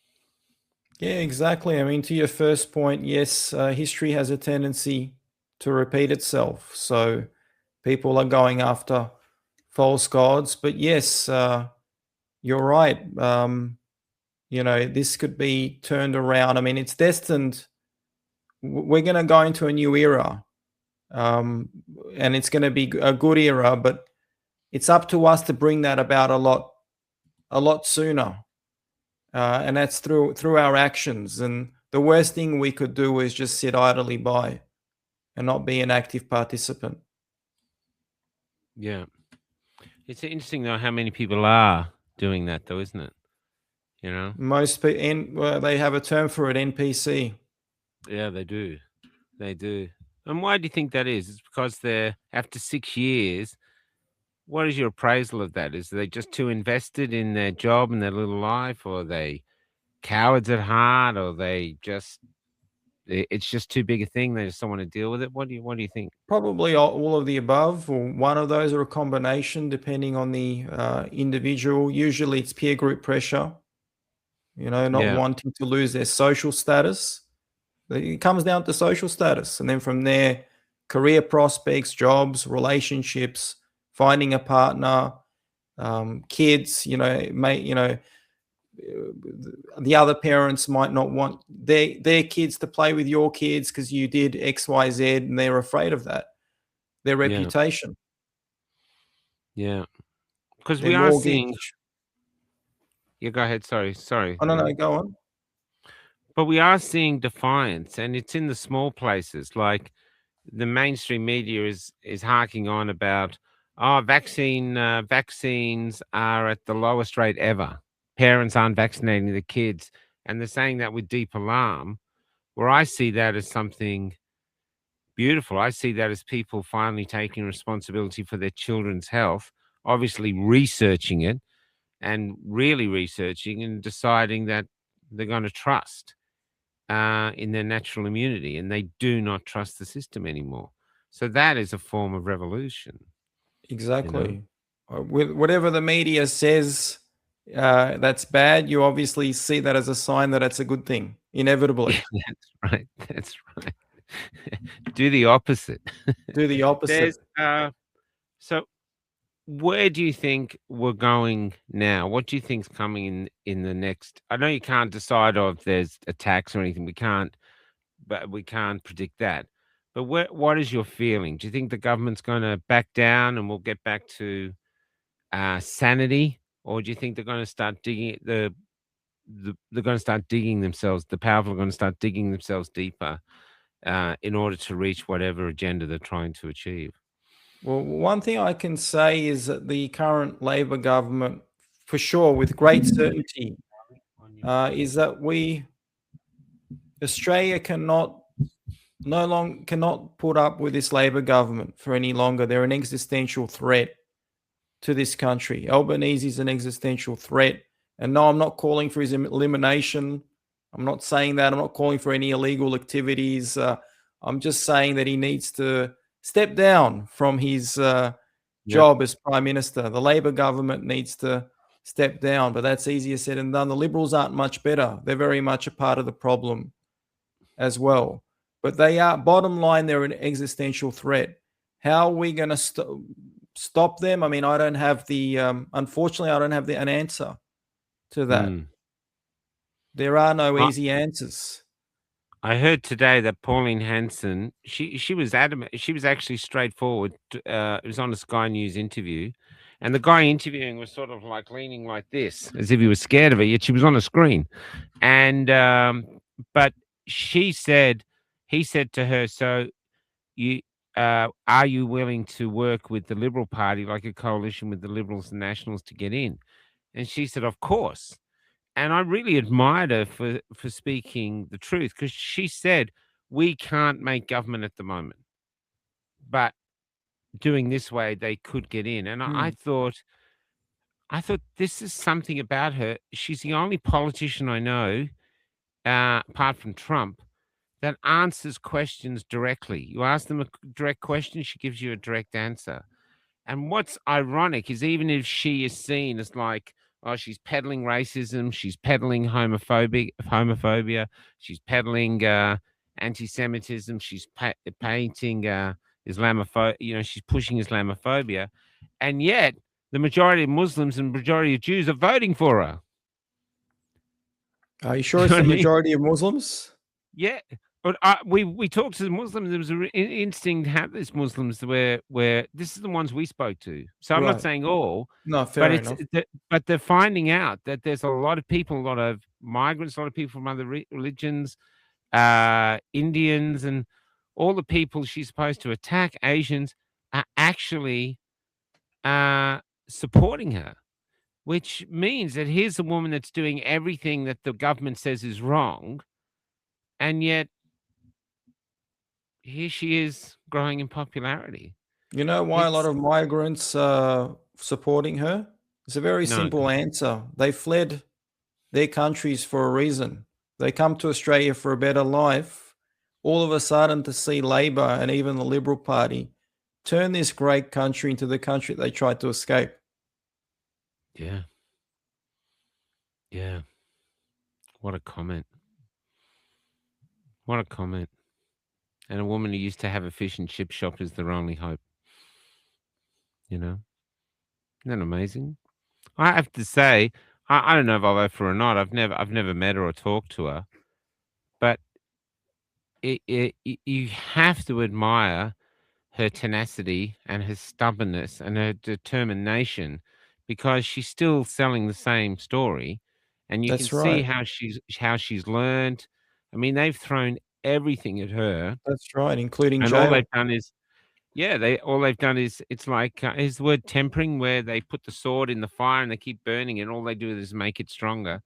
Yeah, exactly. I mean, to your first point, yes, history has a tendency to repeat itself. So people are going after false gods. But yes, you're right. This could be turned around. I mean, it's destined. We're going to go into a new era, and it's going to be a good era. But it's up to us to bring that about a lot sooner. And that's through our actions. And the worst thing we could do is just sit idly by and not be an active participant. Yeah. It's interesting, though, how many people are doing that, though, isn't it? Most people, they have a term for it, NPC. Yeah, they do. They do. And why do you think that is? It's because they're, after 6 years, what is your appraisal of that? Is they just too invested in their job and their little life, or are they cowards at heart, or it's just too big a thing, they just don't want to deal with it? What do you think? Probably all of the above, or one of those, or a combination, depending on the individual. Usually it's peer group pressure, not wanting to lose their social status. It comes down to social status. And then from there, career prospects, jobs, relationships, finding a partner, kids, the other parents might not want their kids to play with your kids because you did X, Y, Z, and they're afraid of that. Their reputation. Yeah. Because we are seeing... Yeah, go ahead. Sorry. Oh, no, go on. But we are seeing defiance, and it's in the small places. Like the mainstream media is harking on about, vaccines are at the lowest rate ever. Parents aren't vaccinating the kids, and they're saying that with deep alarm, where I see that as something beautiful. I see that as people finally taking responsibility for their children's health, obviously researching it, and really researching and deciding that they're going to trust in their natural immunity, and they do not trust the system anymore. So that is a form of revolution. Exactly. With whatever the media says that's bad, you obviously see that as a sign that it's a good thing, inevitably. That's right. Do the opposite. Do the opposite. So where do you think we're going now? What do you think's coming in the next? I know you can't decide if there's attacks or anything. We can't but we can't predict that. But what is your feeling? Do you think the government's going to back down and we'll get back to sanity, or do you think they're going to start digging they're going to start digging themselves? The powerful are going to start digging themselves deeper in order to reach whatever agenda they're trying to achieve. Well, one thing I can say is that the current Labor government, for sure, with great certainty, is that Australia cannot put up with this Labor government for any longer. They're an existential threat to this country. Albanese is an existential threat. And no, I'm not calling for his elimination. I'm not saying that. I'm not calling for any illegal activities. I'm just saying that he needs to step down from his job as Prime Minister. The Labor government needs to step down, but that's easier said than done. The Liberals aren't much better. They're very much a part of the problem as well. But they are, bottom line, they're an existential threat. How are we going to stop them? I mean, I don't have unfortunately, I don't have an answer to that. There are no easy answers. I heard today that Pauline Hanson, she was adamant. She was actually straightforward. It was on a Sky News interview, and the guy interviewing was sort of like leaning like this, as if he was scared of her. Yet she was on a screen, and but he said to her, "So you are you willing to work with the Liberal Party, like a coalition with the Liberals and Nationals, to get in?" And she said, "Of course." And I really admired her for speaking the truth, because she said, we can't make government at the moment, but doing this way, they could get in. And I thought this is something about her. She's the only politician I know, apart from Trump, that answers questions directly. You ask them a direct question, she gives you a direct answer. And what's ironic is, even if she is seen as like, oh, she's peddling racism, she's peddling homophobia, she's peddling anti-Semitism, she's painting Islamophobia, she's pushing Islamophobia, and yet the majority of Muslims and majority of Jews are voting for her. Are you sure it's the majority of Muslims? Yeah. But we talked to the Muslims. There was an instinct to have these Muslims where this is the ones we spoke to. So I'm not saying all. No, fair enough. But they're finding out that there's a lot of people, a lot of migrants, a lot of people from other religions, Indians, and all the people she's supposed to attack, Asians, are actually supporting her, which means that here's a woman that's doing everything that the government says is wrong, and yet here she is growing in popularity. You know why a lot of migrants are supporting her? It's a very simple answer. They fled their countries for a reason. They come to Australia for a better life. All of a sudden, to see Labor and even the Liberal Party turn this great country into the country they tried to escape. Yeah. Yeah. What a comment. What a comment. And a woman who used to have a fish and chip shop is their only hope. Isn't that amazing? I have to say, I don't know if I'll vote for her or not. I've never met her or talked to her, but you have to admire her tenacity and her stubbornness and her determination, because she's still selling the same story, and you can see how she's learned. I mean, they've thrown everything at her. That's right, including and jail. all they've done is, it's like is the word tempering, where they put the sword in the fire and they keep burning it. All they do is make it stronger.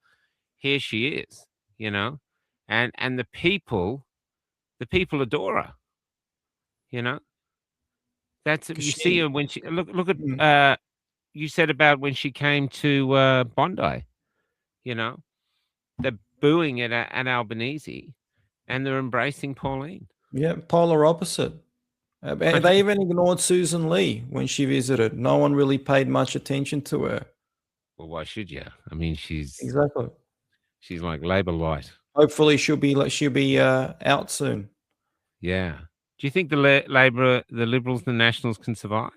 Here she is, and the people adore her. That's you see her when she look at you said about when she came to Bondi. They're booing at Albanese, and they're embracing Pauline. Yeah, polar opposite. They even ignored Susan Lee when she visited. No one really paid much attention to her. Well, why should you? I mean, she's like Labor light. Hopefully, she'll be out soon. Yeah. Do you think the Liberals, the Nationals can survive?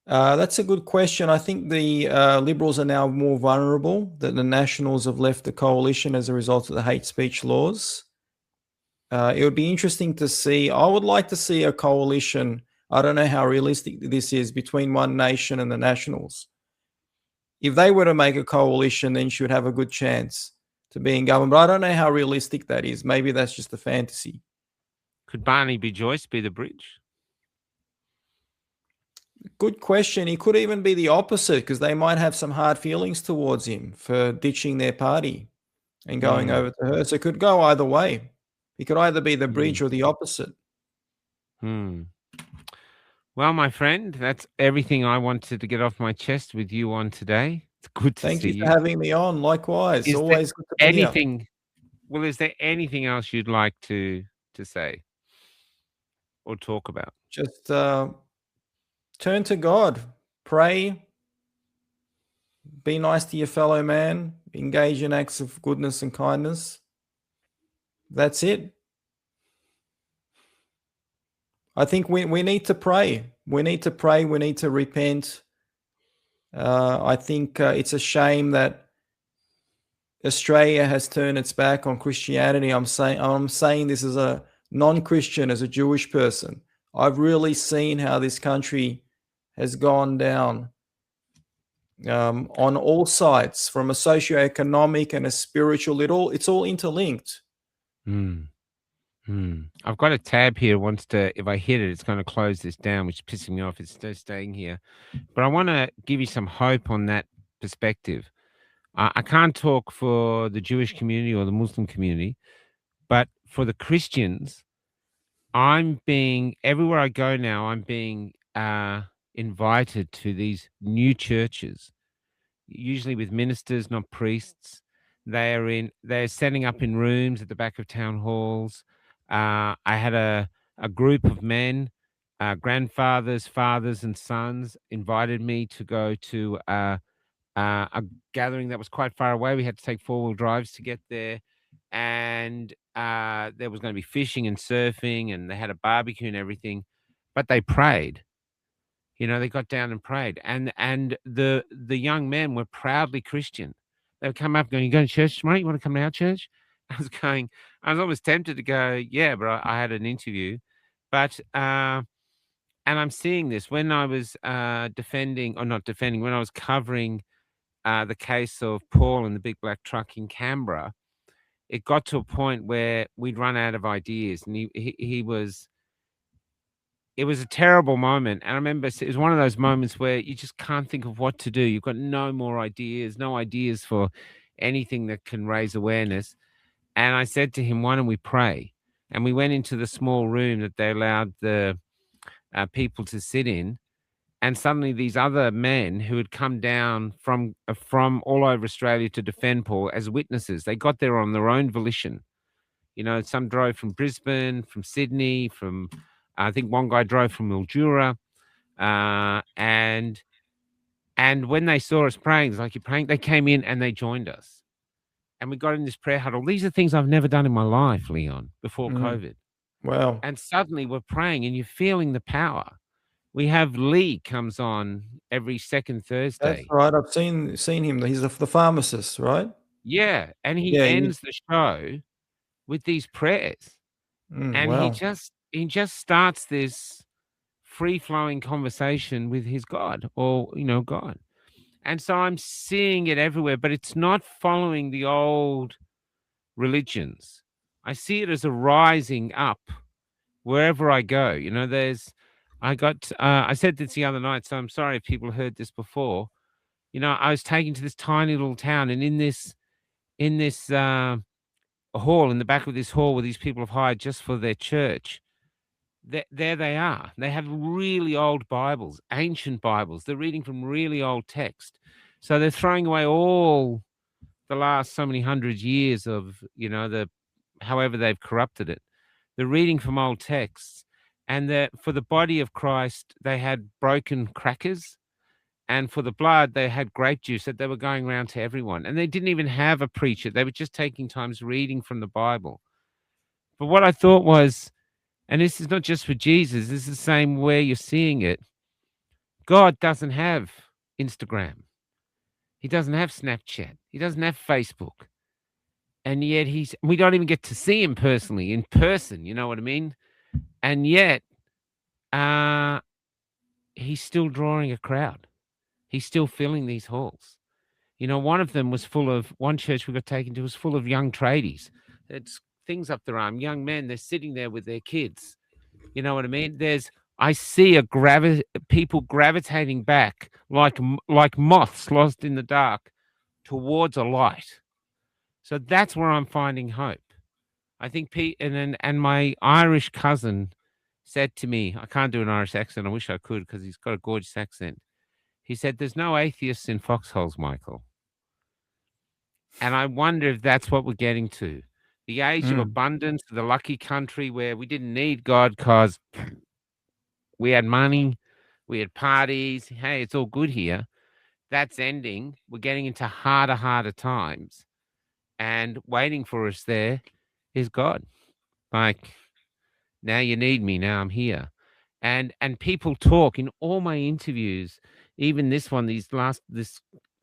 That's a good question. I think the Liberals are now more vulnerable, that the Nationals have left the coalition as a result of the hate speech laws. it would be interesting to see. I would like to see a coalition. I don't know how realistic this is between One Nation and the Nationals. If they were to make a coalition, then should have a good chance to be in government. But I don't know how realistic that is. Maybe that's just a fantasy. Could Barney B. Joyce be the bridge? Good question. He could even be the opposite, because they might have some hard feelings towards him for ditching their party and going over to her. So it could go either way. He could either be the bridge or the opposite. Well, my friend, that's everything I wanted to get off my chest with you on today. It's good to Thank see you for having me on. Likewise. Is there Always good to be here. anything? Well, is there anything else you'd like to say or talk about? Just turn to God, pray, be nice to your fellow man, engage in acts of goodness and kindness. That's it. I think we need to pray. We need to pray. We need to repent. I think it's a shame that Australia has turned its back on Christianity. I'm saying this as a non-Christian, as a Jewish person. I've really seen how this country has gone down on all sides, from a socioeconomic and a spiritual. It's all interlinked. I've got a tab here. If I hit it, it's going to close this down, which is pissing me off. It's still staying here. But I want to give you some hope on that perspective. I can't talk for the Jewish community or the Muslim community, but for the Christians, everywhere I go now, I'm being invited to these new churches, usually with ministers, not priests. They're setting up in rooms at the back of town halls. I had a group of men, grandfathers, fathers, and sons, invited me to go to a gathering that was quite far away. We had to take 4-wheel drives to get there, and there was going to be fishing and surfing, and they had a barbecue and everything. But they prayed. They got down and prayed, and the young men were proudly Christian. They would come up going, "You going to church tomorrow? You want to come to our church?" I was almost tempted to go, yeah, but I had an interview. But and I'm seeing this when I was when I was covering the case of Paul and the big black truck in Canberra. It got to a point where we'd run out of ideas, and it was a terrible moment. And I remember it was one of those moments where you just can't think of what to do. You've got no more ideas, no ideas for anything that can raise awareness. And I said to him, why don't we pray? And we went into the small room that they allowed the people to sit in. And suddenly these other men who had come down from all over Australia to defend Paul as witnesses, they got there on their own volition. Some drove from Brisbane, from Sydney, I think one guy drove from Mildura. And when they saw us praying, it's like, you're praying, they came in and they joined us. And we got in this prayer huddle. These are things I've never done in my life, Leon, before COVID. Wow. And suddenly we're praying and you're feeling the power. We have Lee comes on every second Thursday. That's right. I've seen him. He's the pharmacist, right? Yeah. And he ends the show with these prayers. And wow. he just starts this free-flowing conversation with his God, or, God. And so I'm seeing it everywhere, but it's not following the old religions. I see it as a rising up wherever I go. I said this the other night, so I'm sorry if people heard this before. I was taken to this tiny little town, and in this hall, in the back of this hall where these people have hired just for their church, there they are. They have really old Bibles, ancient Bibles. They're reading from really old text. So they're throwing away all the last so many hundred years of, however they've corrupted it. They're reading from old texts. And for the body of Christ, they had broken crackers. And for the blood, they had grape juice that they were going around to everyone. And they didn't even have a preacher. They were just taking times reading from the Bible. But what I thought was, and this is not just for Jesus, this is the same where you're seeing it. God doesn't have Instagram. He doesn't have Snapchat. He doesn't have Facebook. and yet we don't even get to see him personally, in person, you know what I mean? And yet, uh, he's still drawing a crowd. He's still filling these halls. You know, one church we got taken to was full of young tradies. It's things up their arm, young men, they're sitting there with their kids. You know what I mean? I see people gravitating back like moths lost in the dark towards a light. So that's where I'm finding hope. I think and my Irish cousin said to me, I can't do an Irish accent. I wish I could because he's got a gorgeous accent. He said, "There's no atheists in foxholes, Michael." And I wonder if that's what we're getting to. The age of abundance, the lucky country where we didn't need God because we had money, we had parties. Hey, it's all good here. That's ending. We're getting into harder times. And waiting for us there is God. Like, now you need me. Now I'm here. And people talk in all my interviews, even this one, this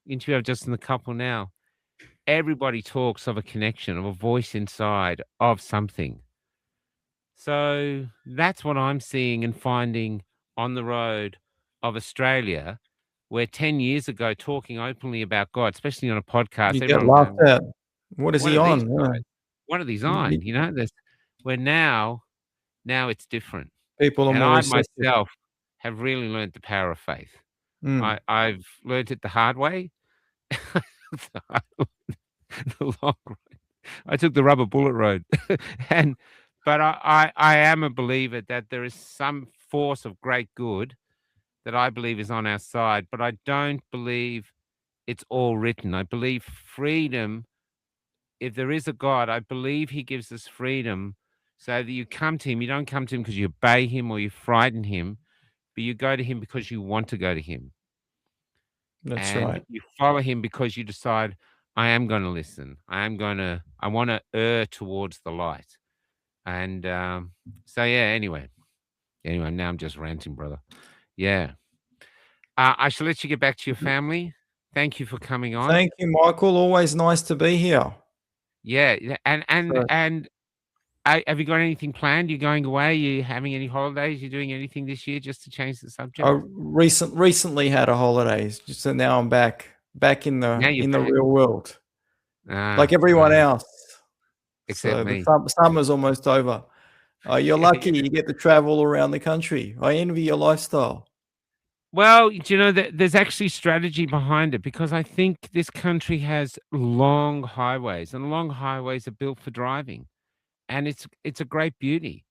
interview I've just in the couple now. Everybody talks of a connection, of a voice inside, of something. So that's what I'm seeing and finding on the road of Australia, where 10 years ago, talking openly about God, especially on a podcast, You get everyone laughed going, at. What is what he are these on? guys? What are these on? You know, where now it's different. People are And more I receptive. myself have really learned the power of faith. I've learned it the hard way. The long road. I took the rubber bullet road. But I am a believer that there is some force of great good that I believe is on our side, but I don't believe it's all written. I believe freedom, if there is a God, I believe he gives us freedom so that you come to him. You don't come to him because you obey him or you frighten him, but you go to him because you want to go to him. That's And right. you follow him because you decide, I am going to listen. I want to err towards the light. And so, yeah, anyway, now I'm just ranting, brother. Yeah. I shall let you get back to your family. Thank you for coming on. Thank you, Michael. Always nice to be here. Yeah. So, Have you got anything planned? You going away? You having any holidays? You doing anything this year just to change the subject? I recently had a holidays, just so now I'm back in Now you're the back. real world, like Ah, everyone else. except So me. the summer's almost over. You're lucky you get to travel around the country. I envy your lifestyle. Well, do you know that there's actually strategy behind it because I think this country has long highways, and long highways are built for driving, and it's a great beauty.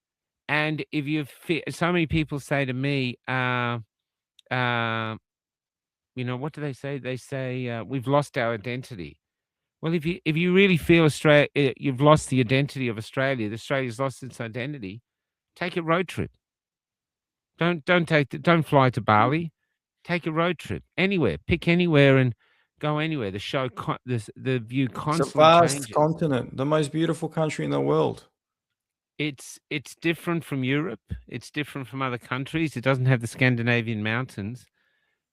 And if so many people say to me, uh, what do they say? They say we've lost our identity. Well, if you really feel Australia, you've lost the identity of Australia. Australia's lost its identity. Take a road trip. Don't fly to Bali. Take a road trip anywhere. Pick anywhere and go anywhere. The view It's a constantly vast changes. continent, the most beautiful country in the world. It's different from Europe. It's different from other countries. It doesn't have the Scandinavian mountains,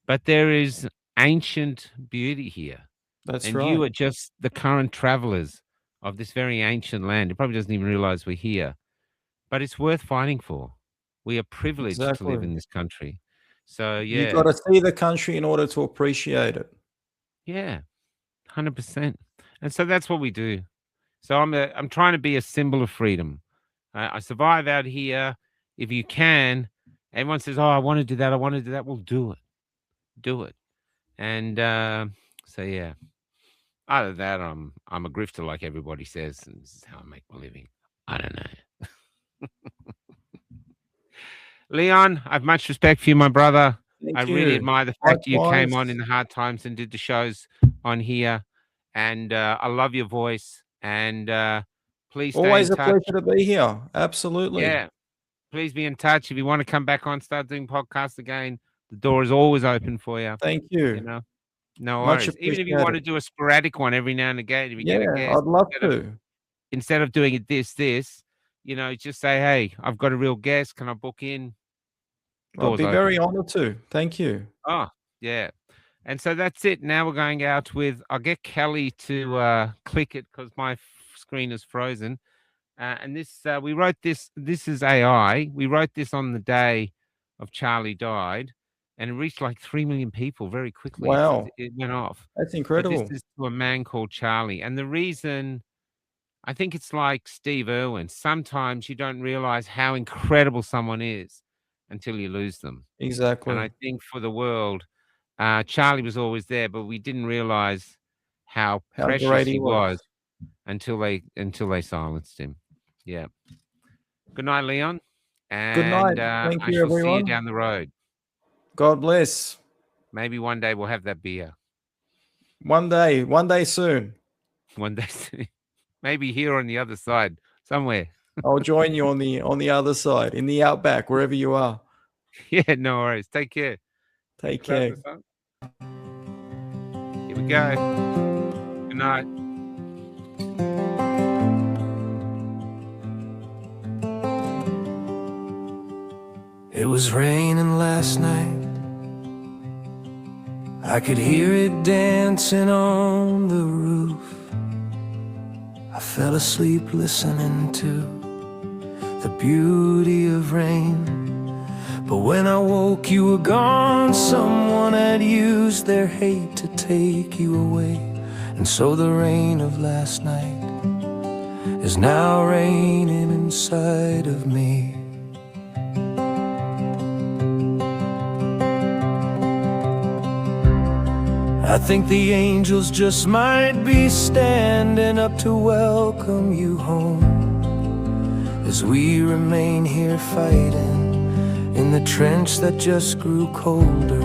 but there is ancient beauty here. That's And right. you are just the current travelers of this very ancient land. It probably doesn't even realize we're here, but it's worth fighting for. We are privileged to live Exactly. in this country. So You yeah, got to see the country in order to appreciate it. yeah, 100%. And so that's what we do. So I'm trying to be a symbol of freedom. I survive out here. If you can, everyone says, "Oh, I want to do that. I want to do that." Well, do it. Do it. And so yeah. Other than that, I'm a grifter, like everybody says, and this is how I make my living. I don't know. Leon, I've much respect for you, my brother. I Thank really you. admire the fact that you came on in the hard times and did the shows on here. And I love your voice. And please stay Always in a touch. pleasure to be here. Absolutely. Yeah, please be in touch. If you want to come back on, start doing podcasts again, the door is always open for you. Thank you. You know, no Much worries. Even if you want to appreciated. do a sporadic one every now and again, if you get a Yeah, guest, I'd love to. instead of doing it this, just say, hey, I've got a real guest. Can I book in? I'd Doors be open. very honored to. Thank you. Oh, yeah. And so that's it. Now we're going out with, I'll get Kelly to click it because my screen is frozen. And this, we wrote this. This is AI. We wrote this on the day of Charlie died, and it reached like 3 million people very quickly. Wow, It went off. that's But this incredible. is to a man called Charlie. And the reason, I think it's like Steve Irwin. Sometimes you don't realize how incredible someone is until you lose them. And I Exactly. think for the world, Charlie was always there, but we didn't realize how How precious great he he was. was until they silenced him. Yeah. Good night, Leon. Good night. And Thank I you, shall see you everyone. down the road. God bless. Maybe one day we'll have that beer. One day soon. One day soon. Maybe here on the other side, somewhere. I'll join you on the other side, in the outback, wherever you are. Yeah, no worries. Take care. Take Close care. this up. Here we go. Good night. It was raining last night. I could hear it dancing on the roof. I fell asleep listening to the beauty of rain. But when I woke, you were gone. Someone had used their hate to take you away. And so the rain of last night is now raining inside of me. I think the angels just might be standing up to welcome you home, as we remain here fighting in the trench that just grew colder.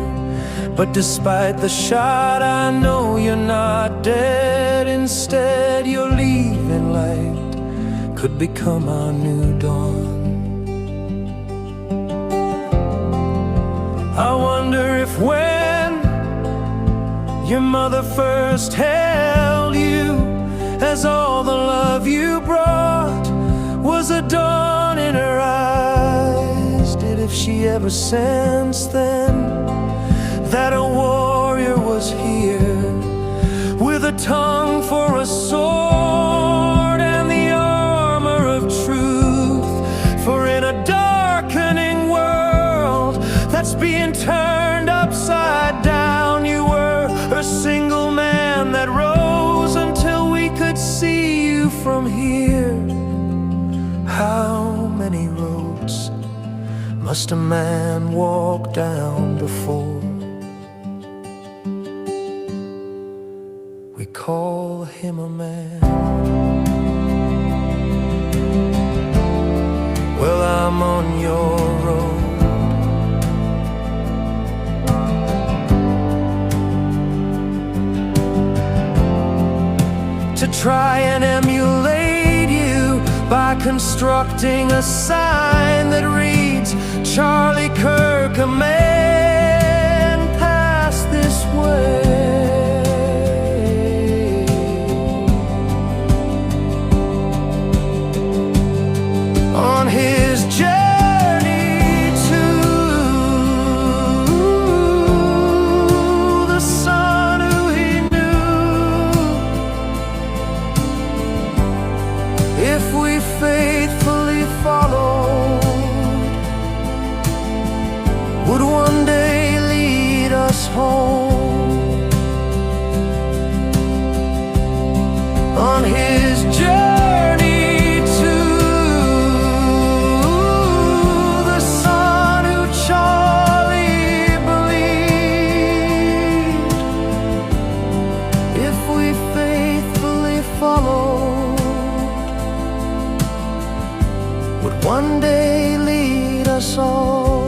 But despite the shot, I know you're not dead. Instead, you're leaving light could become our new dawn. I wonder if when your mother first held you, as all the love you brought was a dawn in her eyes, did if she ever sensed then that a warrior was here, with a tongue for a sword and the armor of truth? For in a darkening world that's being turned upside down, you were a single man that rose until we could see you from here. How many roads must a man walk down before we call him a man? Well, I'm on your road, to try and emulate you by constructing a sign that reads Charlie Kirk, a man passed this way. On his journey to the son who he knew, if we faithfully followed, would one day lead us home. On his journey to the son who Charlie believed, if we faithfully followed, would one day lead us all.